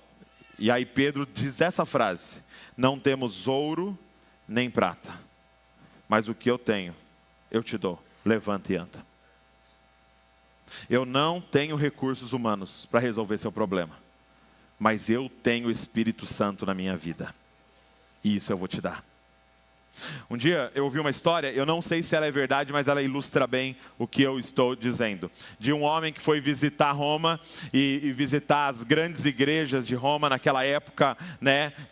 E aí Pedro diz essa frase: não temos ouro nem prata, mas o que eu tenho, eu te dou, levanta e anda. Eu não tenho recursos humanos para resolver seu problema, mas eu tenho o Espírito Santo na minha vida, e isso eu vou te dar. Um dia eu ouvi uma história, eu não sei se ela é verdade, mas ela ilustra bem o que eu estou dizendo. De um homem que foi visitar Roma e visitar as grandes igrejas de Roma naquela época,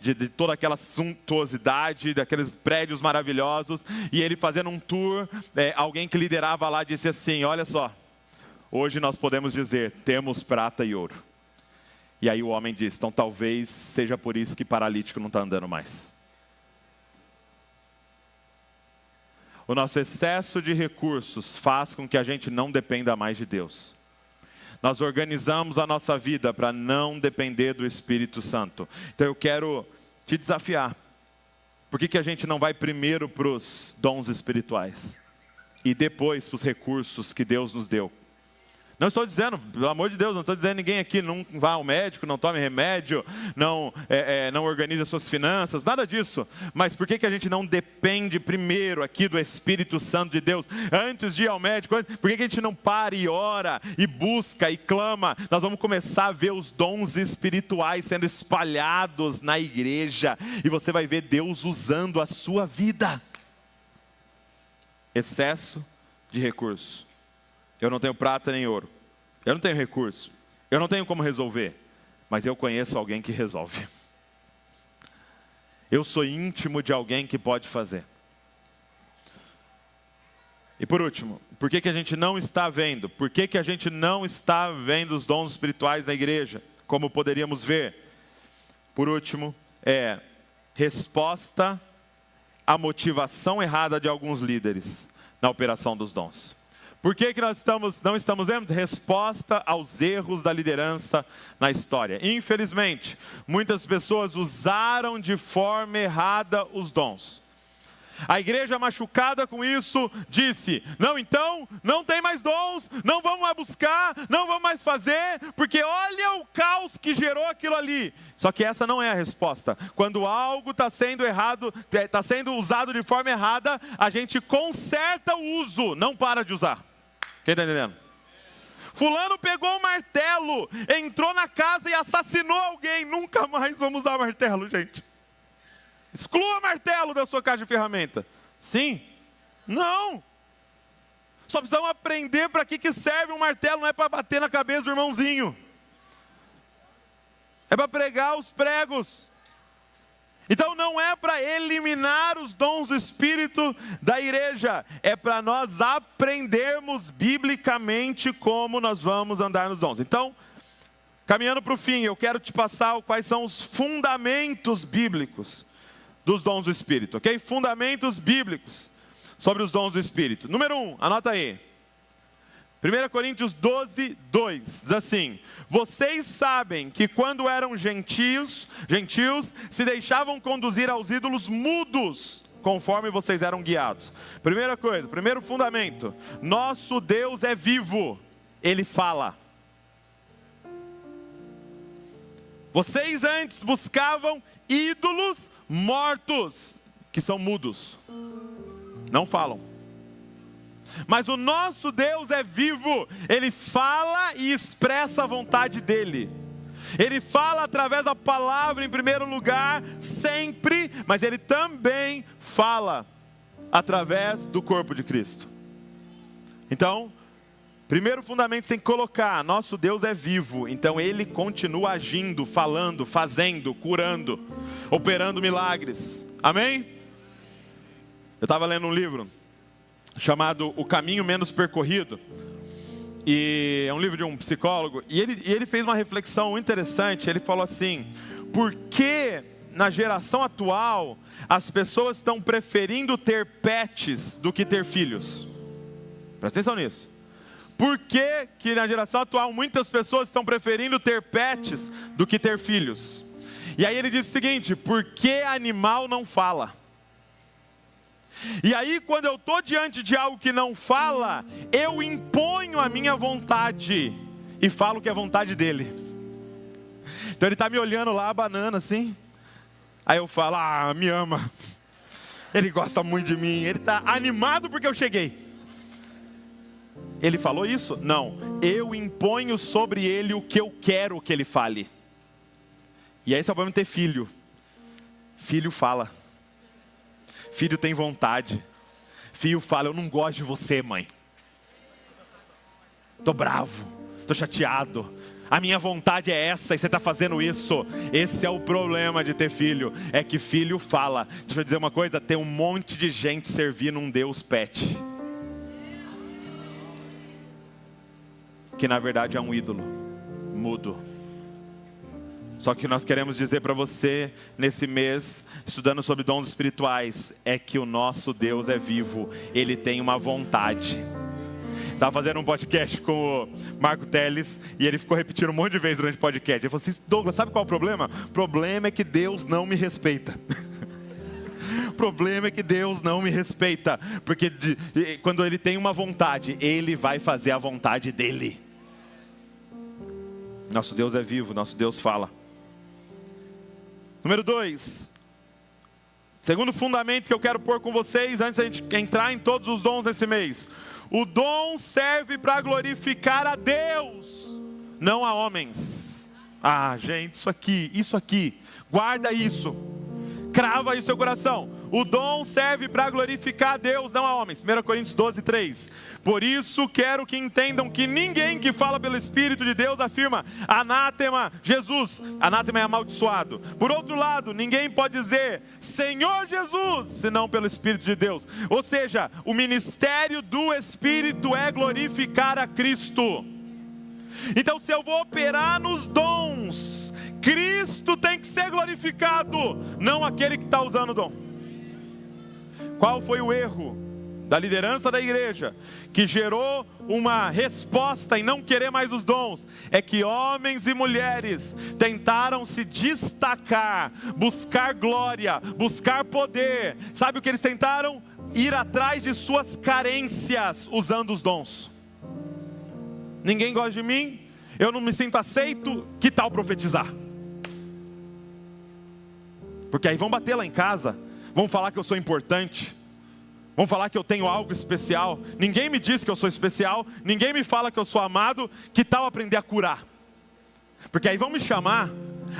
de toda aquela suntuosidade, daqueles prédios maravilhosos. E ele fazendo um tour, alguém que liderava lá disse assim: olha só, hoje nós podemos dizer, temos prata e ouro. E aí o homem diz, então talvez seja por isso que paralítico não está andando mais. O nosso excesso de recursos faz com que a gente não dependa mais de Deus. Nós organizamos a nossa vida para não depender do Espírito Santo. Então eu quero te desafiar. Por que a gente não vai primeiro para os dons espirituais? E depois para os recursos que Deus nos deu? Não estou dizendo, pelo amor de Deus, não estou dizendo ninguém aqui não vá ao médico, não tome remédio, não organize as suas finanças, nada disso. Mas por que a gente não depende primeiro aqui do Espírito Santo de Deus? Antes de ir ao médico, por que a gente não para e ora, e busca, e clama? Nós vamos começar a ver os dons espirituais sendo espalhados na igreja. E você vai ver Deus usando a sua vida. Excesso de recursos. Eu não tenho prata nem ouro. Eu não tenho recurso. Eu não tenho como resolver. Mas eu conheço alguém que resolve. Eu sou íntimo de alguém que pode fazer. E por último, por que a gente não está vendo? Por que a gente não está vendo os dons espirituais na igreja, como poderíamos ver? Por último, resposta à motivação errada de alguns líderes na operação dos dons. Por que nós não estamos vendo? Resposta aos erros da liderança na história. Infelizmente, muitas pessoas usaram de forma errada os dons. A igreja machucada com isso disse, não, então, não tem mais dons, não vamos mais buscar, não vamos mais fazer, porque olha o caos que gerou aquilo ali. Só que essa não é a resposta. Quando algo está sendo errado, está sendo usado de forma errada, a gente conserta o uso, não para de usar. Quem está entendendo? Fulano pegou o martelo, entrou na casa e assassinou alguém. Nunca mais vamos usar martelo, gente. Exclua martelo da sua caixa de ferramenta. Sim? Não. Só precisamos aprender para que serve um martelo. Não é para bater na cabeça do irmãozinho. É para pregar os pregos. Então não é para eliminar os dons do Espírito da igreja. É para nós aprendermos biblicamente como nós vamos andar nos dons. Então, caminhando para o fim, eu quero te passar quais são os fundamentos bíblicos dos dons do Espírito, ok? Fundamentos bíblicos sobre os dons do Espírito. Número 1, anota aí. 1 Coríntios 12, 2, diz assim, vocês sabem que quando eram gentios, se deixavam conduzir aos ídolos mudos, conforme vocês eram guiados. Primeira coisa, primeiro fundamento, nosso Deus é vivo, Ele fala. Vocês antes buscavam ídolos mortos, que são mudos, não falam. Mas o nosso Deus é vivo, Ele fala e expressa a vontade dEle. Ele fala através da palavra em primeiro lugar, sempre, mas Ele também fala através do corpo de Cristo. Então, primeiro fundamento você tem que colocar, nosso Deus é vivo, então Ele continua agindo, falando, fazendo, curando, operando milagres. Amém? Eu estava lendo um livro chamado O Caminho Menos Percorrido, e é um livro de um psicólogo, e ele fez uma reflexão interessante. Ele falou assim, por que na geração atual as pessoas estão preferindo ter pets do que ter filhos? Presta atenção nisso. Por que na geração atual muitas pessoas estão preferindo ter pets do que ter filhos? E aí ele disse o seguinte, porque animal não fala. E aí quando eu estou diante de algo que não fala, eu imponho a minha vontade e falo que é vontade dele. Então ele está me olhando lá, abanando assim. Aí eu falo, me ama. Ele gosta muito de mim, ele está animado porque eu cheguei. Ele falou isso? Não, eu imponho sobre ele o que eu quero que ele fale. E aí só vamos ter filho. Filho fala. Filho tem vontade. Filho fala, eu não gosto de você, mãe. Tô bravo, tô chateado. A minha vontade é essa e você está fazendo isso. Esse é o problema de ter filho. É que filho fala. Deixa eu dizer uma coisa, tem um monte de gente servindo um Deus pet. Que na verdade é um ídolo mudo. Só que nós queremos dizer para você, nesse mês, estudando sobre dons espirituais, é que o nosso Deus é vivo, Ele tem uma vontade. Estava fazendo um podcast com o Marco Teles e ele ficou repetindo um monte de vezes durante o podcast. Ele falou assim: Douglas, sabe qual é o problema? O problema é que Deus não me respeita. O problema é que Deus não me respeita. Porque quando Ele tem uma vontade, Ele vai fazer a vontade dEle. Nosso Deus é vivo, nosso Deus fala. Número 2. Segundo fundamento que eu quero pôr com vocês, antes de a gente entrar em todos os dons nesse mês. O dom serve para glorificar a Deus, não a homens. Ah, gente, isso aqui, guarda isso. Crava aí no seu coração. O dom serve para glorificar a Deus, não a homens. 1 Coríntios 12, 3. Por isso quero que entendam que ninguém que fala pelo Espírito de Deus afirma anátema, Jesus. Anátema é amaldiçoado. Por outro lado, ninguém pode dizer Senhor Jesus, senão pelo Espírito de Deus. Ou seja, o ministério do Espírito é glorificar a Cristo. Então, se eu vou operar nos dons, Cristo tem que ser glorificado, não aquele que está usando o dom. Qual foi o erro da liderança da igreja que gerou uma resposta em não querer mais os dons? É que homens e mulheres tentaram se destacar, buscar glória, buscar poder. Sabe o que eles tentaram? Ir atrás de suas carências usando os dons. Ninguém gosta de mim, eu não me sinto aceito, que tal profetizar? Porque aí vão bater lá em casa, vão falar que eu sou importante, vão falar que eu tenho algo especial. Ninguém me diz que eu sou especial, ninguém me fala que eu sou amado, que tal aprender a curar? Porque aí vão me chamar,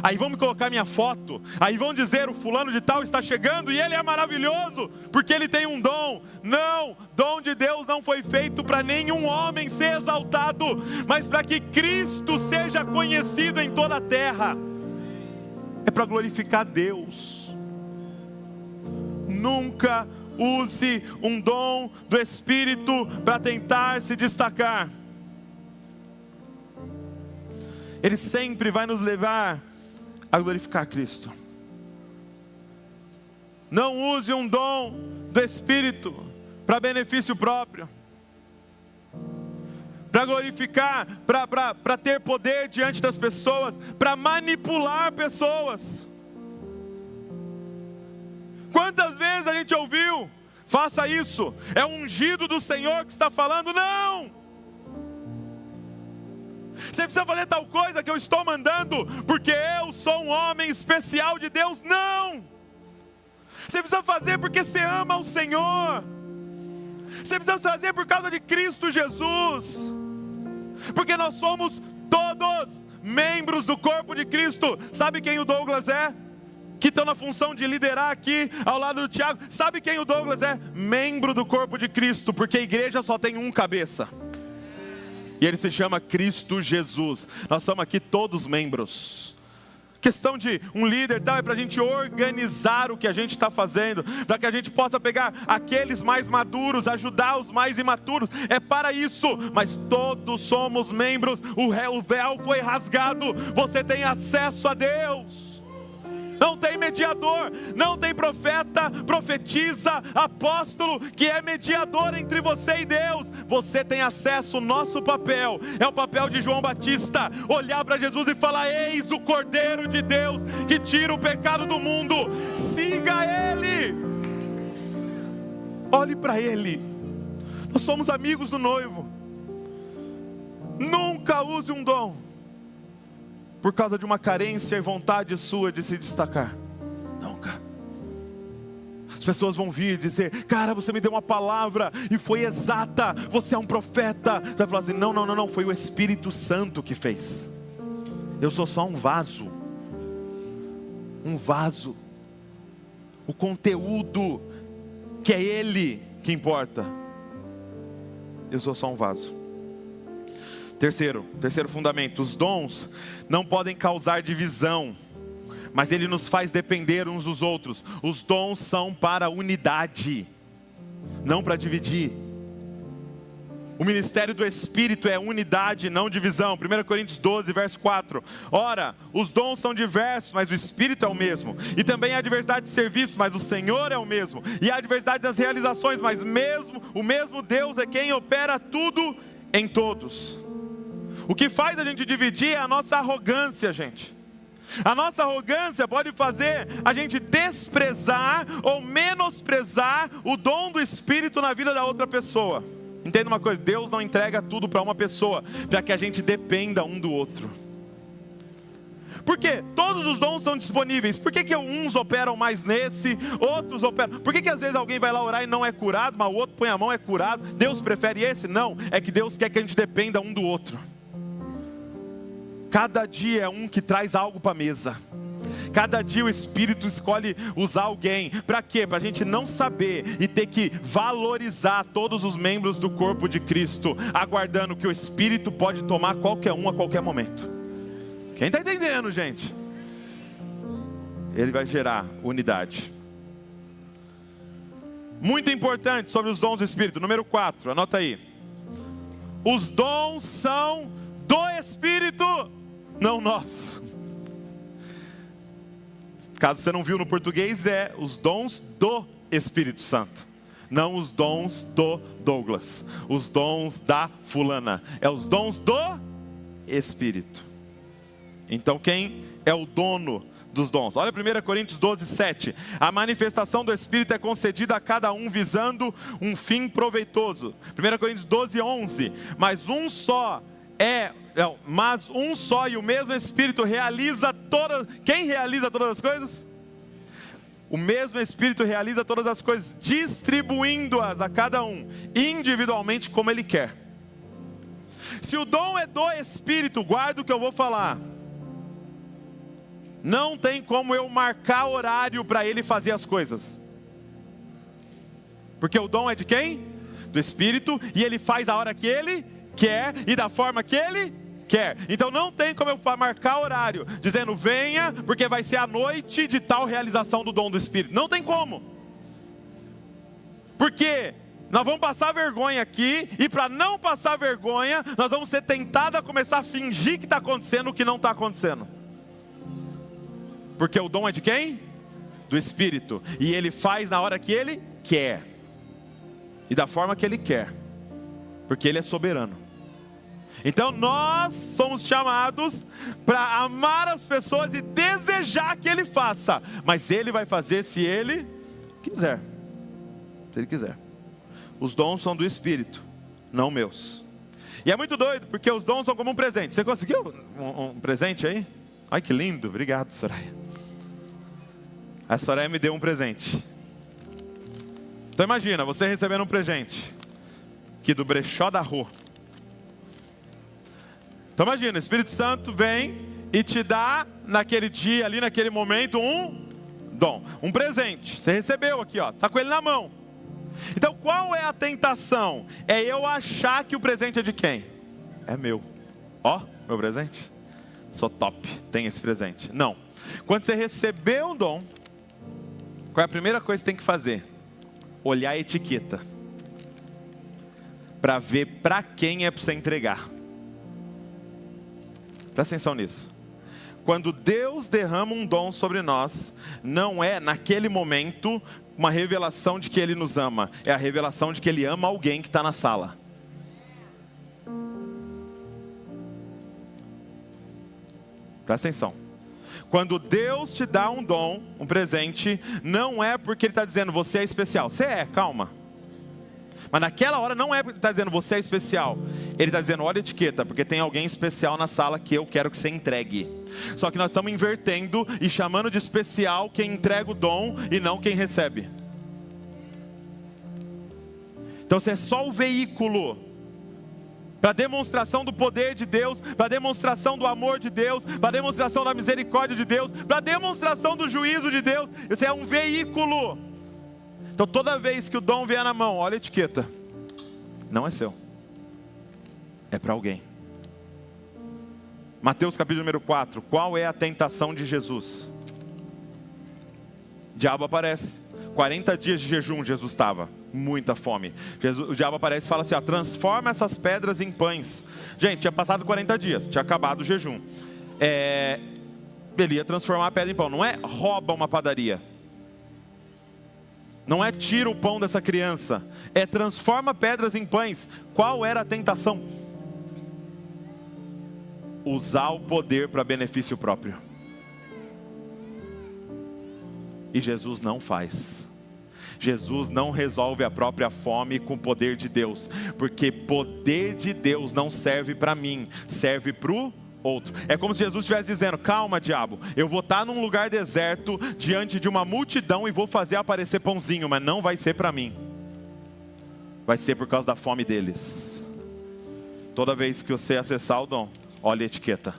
aí vão me colocar minha foto, aí vão dizer o fulano de tal está chegando e ele é maravilhoso, porque ele tem um dom. Não, dom de Deus não foi feito para nenhum homem ser exaltado, mas para que Cristo seja conhecido em toda a terra. É para glorificar Deus. Nunca use um dom do Espírito para tentar se destacar. Ele sempre vai nos levar a glorificar Cristo. Não use um dom do Espírito para benefício próprio, para glorificar, para ter poder diante das pessoas, para manipular pessoas. Quantas vezes a gente ouviu, faça isso, é o ungido do Senhor que está falando? Não! Você precisa fazer tal coisa que eu estou mandando, porque eu sou um homem especial de Deus? Não! Você precisa fazer porque você ama o Senhor. Você precisa fazer por causa de Cristo Jesus. Porque nós somos todos membros do corpo de Cristo. Sabe quem o Douglas é? Que estão na função de liderar aqui ao lado do Tiago. Sabe quem o Douglas é? Membro do corpo de Cristo. Porque a igreja só tem um cabeça. E ele se chama Cristo Jesus. Nós somos aqui todos membros. Questão de um líder tal, é para a gente organizar o que a gente está fazendo, para que a gente possa pegar aqueles mais maduros, ajudar os mais imaturos, é para isso. Mas todos somos membros, o véu foi rasgado, você tem acesso a Deus. Não tem mediador, não tem profeta, profetiza, apóstolo que é mediador entre você e Deus. Você tem acesso. O nosso papel é o papel de João Batista, olhar para Jesus e falar: eis o Cordeiro de Deus que tira o pecado do mundo. Siga Ele, olhe para Ele. Nós somos amigos do noivo. Nunca use um dom por causa de uma carência e vontade sua de se destacar. Nunca. As pessoas vão vir dizer: cara, você me deu uma palavra e foi exata, você é um profeta. Você vai falar assim: não, foi o Espírito Santo que fez. Eu sou só um vaso. Um vaso. O conteúdo, que é Ele que importa. Eu sou só um vaso. Terceiro fundamento: os dons não podem causar divisão, mas ele nos faz depender uns dos outros. Os dons são para unidade, não para dividir. O ministério do Espírito é unidade, não divisão. 1 Coríntios 12, verso 4. Ora, os dons são diversos, mas o Espírito é o mesmo. E também há diversidade de serviços, mas o Senhor é o mesmo. E há diversidade das realizações, mas o mesmo Deus é quem opera tudo em todos. O que faz a gente dividir é a nossa arrogância, gente. A nossa arrogância pode fazer a gente desprezar ou menosprezar o dom do Espírito na vida da outra pessoa. Entenda uma coisa, Deus não entrega tudo para uma pessoa, para que a gente dependa um do outro. Por quê? Todos os dons são disponíveis. Por que uns operam mais nesse, outros operam? Por que às vezes alguém vai lá orar e não é curado, mas o outro põe a mão e é curado? Deus prefere esse? Não, é que Deus quer que a gente dependa um do outro. Cada dia é um que traz algo para a mesa. Cada dia o Espírito escolhe usar alguém. Para quê? Para a gente não saber e ter que valorizar todos os membros do corpo de Cristo, aguardando que o Espírito pode tomar qualquer um a qualquer momento. Quem está entendendo, gente? Ele vai gerar unidade. Muito importante sobre os dons do Espírito. Número 4, anota aí. Os dons são do Espírito, não nossos. Caso você não viu no português, é os dons do Espírito Santo. Não os dons do Douglas. Os dons da fulana. É os dons do Espírito. Então quem é o dono dos dons? Olha 1 Coríntios 12, 7. A manifestação do Espírito é concedida a cada um visando um fim proveitoso. 1 Coríntios 12, 11. Mas um só e o mesmo Espírito realiza todas. Quem realiza todas as coisas? O mesmo Espírito realiza todas as coisas, distribuindo-as a cada um, individualmente como Ele quer. Se o dom é do Espírito, guarda o que eu vou falar. Não tem como eu marcar horário para Ele fazer as coisas. Porque o dom é de quem? Do Espírito, e Ele faz a hora que Ele quer e da forma que Ele quer. Então não tem como eu marcar horário dizendo venha porque vai ser a noite de tal realização do dom do Espírito. Não tem como. Porque nós vamos passar vergonha aqui, e para não passar vergonha nós vamos ser tentados a começar a fingir que está acontecendo o que não está acontecendo. Porque o dom é de quem? Do Espírito. E Ele faz na hora que Ele quer e da forma que Ele quer, porque Ele é soberano. Então nós somos chamados para amar as pessoas e desejar que Ele faça. Mas Ele vai fazer se Ele quiser. Se Ele quiser. Os dons são do Espírito, não meus. E é muito doido, porque os dons são como um presente. Você conseguiu um presente aí? Ai, que lindo, obrigado, Soraya. A Soraya me deu um presente. Então imagina, você recebendo um presente aqui do brechó da rua. Então imagina, o Espírito Santo vem e te dá naquele dia, ali naquele momento, um dom, um presente. Você recebeu aqui, ó, está com ele na mão. Então qual é a tentação? É eu achar que o presente é de quem? É meu. Ó, meu presente. Sou top, tem esse presente. Não. Quando você recebeu um dom, qual é a primeira coisa que você tem que fazer? Olhar a etiqueta. Para ver para quem é para você entregar. Presta atenção nisso. Quando Deus derrama um dom sobre nós, não é naquele momento uma revelação de que Ele nos ama. É a revelação de que Ele ama alguém que está na sala. Presta atenção. Quando Deus te dá um dom, um presente, não é porque Ele está dizendo você é especial. Você é, calma. Mas naquela hora não é porque Ele está dizendo você é especial. Ele está dizendo olha a etiqueta, porque tem alguém especial na sala que eu quero que você entregue. Só que nós estamos invertendo e chamando de especial quem entrega o dom e não quem recebe. Então você é só o veículo para demonstração do poder de Deus, para demonstração do amor de Deus, para demonstração da misericórdia de Deus, para demonstração do juízo de Deus. Você é um veículo. Então toda vez que o dom vier na mão, olha a etiqueta. Não é seu. É para alguém. Mateus capítulo número 4. Qual é a tentação de Jesus? O diabo aparece. 40 dias de jejum Jesus estava. muita fome. O diabo aparece e fala assim, ó, transforma essas pedras em pães. Gente, tinha passado 40 dias, tinha acabado o jejum. Ele ia transformar a pedra em pão. Não é rouba uma padaria. Não é tira o pão dessa criança. É transforma pedras em pães. Qual era a tentação? Usar o poder para benefício próprio. E Jesus não faz. Jesus não resolve a própria fome com o poder de Deus. Porque poder de Deus não serve para mim, serve para o outro. É como se Jesus estivesse dizendo, calma diabo, eu vou estar num lugar deserto, diante de uma multidão e vou fazer aparecer pãozinho, mas não vai ser para mim. Vai ser por causa da fome deles. Toda vez que você acessar o dom, olha a etiqueta.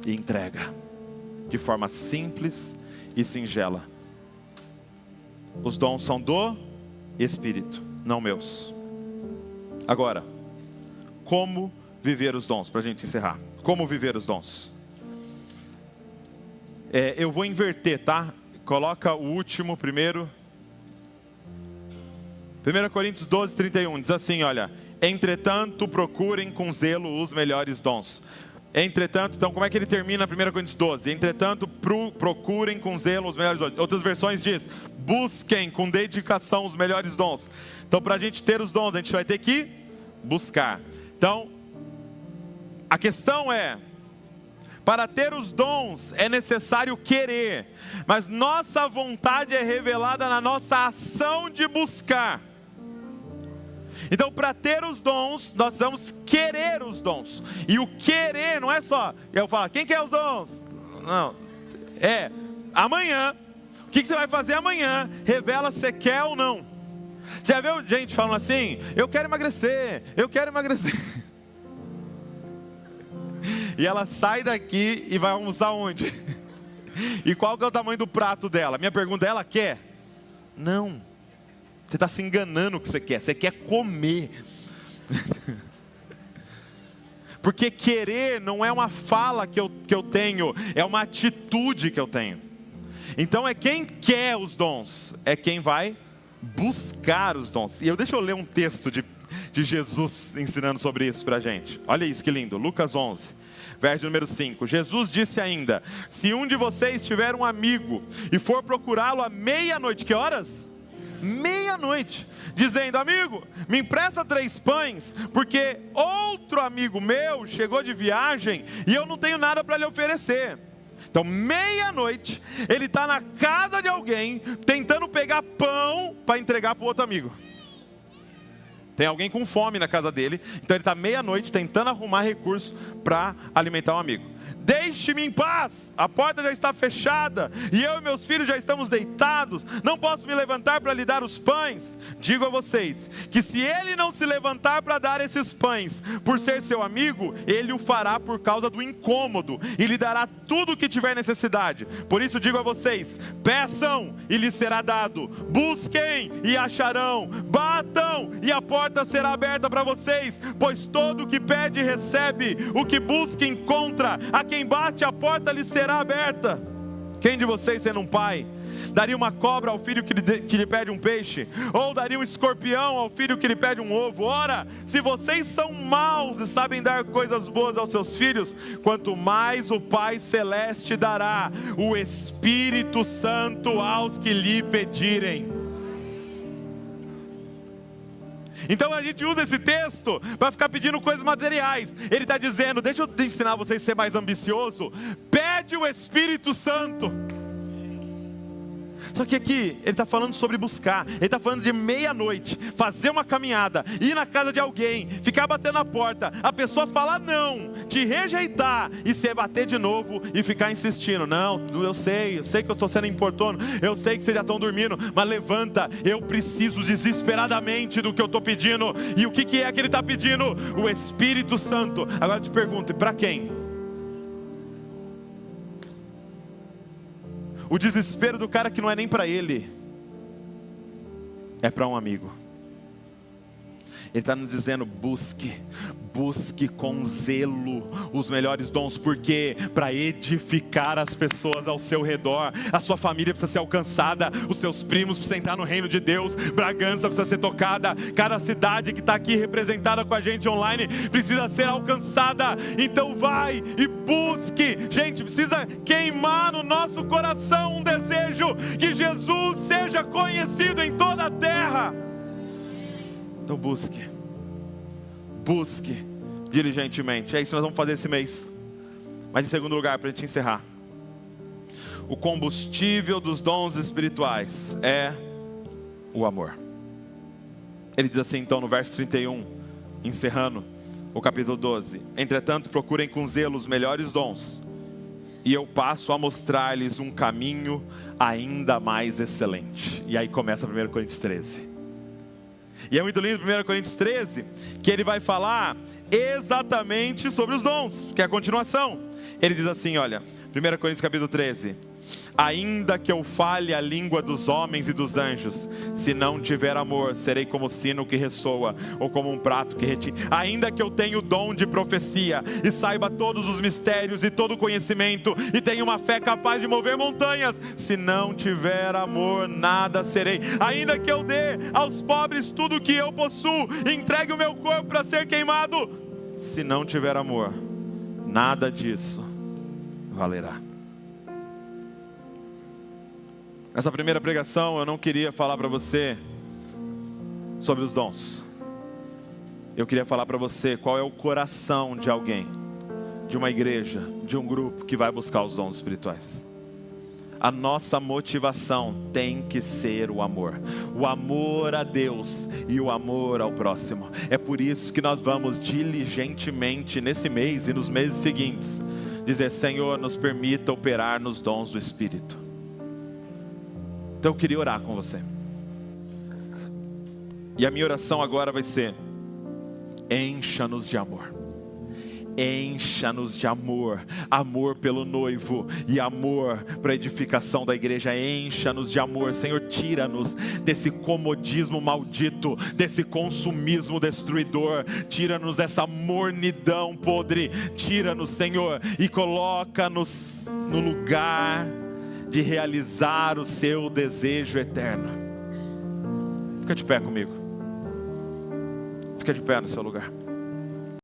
E entrega. De forma simples e singela. Os dons são do Espírito, não meus. Agora, como viver os dons, para a gente encerrar. Como viver os dons? Eu vou inverter, tá? Coloca o último primeiro. 1 Coríntios 12, 31, diz assim, olha. Entretanto, procurem com zelo os melhores dons. Entretanto, então como é que ele termina 1 Coríntios 12? Entretanto, procurem com zelo os melhores dons. Outras versões diz, busquem com dedicação os melhores dons. Então para a gente ter os dons, a gente vai ter que buscar. Então, a questão é, para ter os dons é necessário querer. Mas nossa vontade é revelada na nossa ação de buscar. Então, para ter os dons, nós vamos querer os dons. E o querer não é só, eu falo, quem quer os dons? Não, amanhã, o que você vai fazer amanhã, revela se você quer ou não. Você já viu gente falando assim, eu quero emagrecer. E ela sai daqui e vai almoçar onde? E qual que é o tamanho do prato dela? Minha pergunta é, ela quer? Não. Você está se enganando o que você quer comer. Porque querer não é uma fala que eu tenho, é uma atitude que eu tenho. Então é quem quer os dons, é quem vai buscar os dons. E deixa eu ler um texto de Jesus ensinando sobre isso para a gente. Olha isso que lindo, Lucas 11, verso número 5. Jesus disse ainda, se um de vocês tiver um amigo e for procurá-lo à meia-noite, que horas? Meia-noite, dizendo, amigo, me empresta 3 pães, porque outro amigo meu chegou de viagem e eu não tenho nada para lhe oferecer. Então, meia-noite, ele está na casa de alguém, tentando pegar pão para entregar para o outro amigo. Tem alguém com fome na casa dele, então ele está meia-noite tentando arrumar recursos para alimentar um amigo. Deixe-me em paz, a porta já está fechada, e eu e meus filhos já estamos deitados, não posso me levantar para lhe dar os pães. Digo a vocês, que se ele não se levantar para dar esses pães, por ser seu amigo, ele o fará por causa do incômodo, e lhe dará tudo o que tiver necessidade. Por isso digo a vocês, peçam e lhes será dado, busquem e acharão, batam e a porta será aberta para vocês, pois todo o que pede recebe, o que busca encontra, a quem bate a porta lhe será aberta. Quem de vocês, sendo um pai, daria uma cobra ao filho que lhe pede um peixe? Ou daria um escorpião ao filho que lhe pede um ovo? Ora, se vocês são maus e sabem dar coisas boas aos seus filhos, quanto mais o Pai Celeste dará o Espírito Santo aos que lhe pedirem. Então a gente usa esse texto para ficar pedindo coisas materiais. Ele está dizendo, deixa eu te ensinar vocês a ser mais ambicioso. Pede o Espírito Santo. Só que aqui, ele está falando sobre buscar. Ele está falando de meia-noite, fazer uma caminhada, ir na casa de alguém, ficar batendo na porta, a pessoa falar não, te rejeitar, e você bater de novo e ficar insistindo. Não, eu sei que eu estou sendo importuno, eu sei que vocês já estão dormindo, mas levanta, eu preciso desesperadamente do que eu estou pedindo. E o que é que ele está pedindo? O Espírito Santo. Agora eu te pergunto, e para quem? O desespero do cara que não é nem para ele, é para um amigo. Ele está nos dizendo, busque busque com zelo os melhores dons, porque para edificar as pessoas ao seu redor, a sua família precisa ser alcançada, os seus primos precisam entrar no reino de Deus, Bragança precisa ser tocada, cada cidade que está aqui representada com a gente online precisa ser alcançada. Então vai e busque. Gente, precisa queimar no nosso coração um desejo que Jesus seja conhecido em toda a terra. Então busque diligentemente. É isso que nós vamos fazer esse mês. Mas em segundo lugar, para a gente encerrar, o combustível dos dons espirituais é o amor. Ele diz assim então no verso 31, encerrando o capítulo 12: entretanto procurem com zelo os melhores dons, e eu passo a mostrar-lhes um caminho ainda mais excelente. E aí começa 1 Coríntios 13. E é muito lindo 1 Coríntios 13, que ele vai falar exatamente sobre os dons, que é a continuação. Ele diz assim, olha, 1 Coríntios capítulo 13: ainda que eu fale a língua dos homens e dos anjos, se não tiver amor, serei como sino que ressoa, ou como um prato que retine. Ainda que eu tenha o dom de profecia, e saiba todos os mistérios e todo o conhecimento, e tenha uma fé capaz de mover montanhas, se não tiver amor, nada serei. Ainda que eu dê aos pobres tudo o que eu possuo, e entregue o meu corpo para ser queimado, se não tiver amor, nada disso valerá. Nessa primeira pregação eu não queria falar para você sobre os dons. Eu queria falar para você qual é o coração de alguém, de uma igreja, de um grupo que vai buscar os dons espirituais. A nossa motivação tem que ser o amor a Deus e o amor ao próximo. É por isso que nós vamos diligentemente nesse mês e nos meses seguintes dizer: Senhor, nos permita operar nos dons do Espírito. Então eu queria orar com você. E a minha oração agora vai ser: encha-nos de amor. Encha-nos de amor. Amor pelo noivo e amor para a edificação da igreja. Encha-nos de amor. Senhor, tira-nos desse comodismo maldito, desse consumismo destruidor. Tira-nos dessa mornidão podre. Tira-nos, Senhor, e coloca-nos no lugar de realizar o seu desejo eterno. Fica de pé comigo. Fica de pé no seu lugar.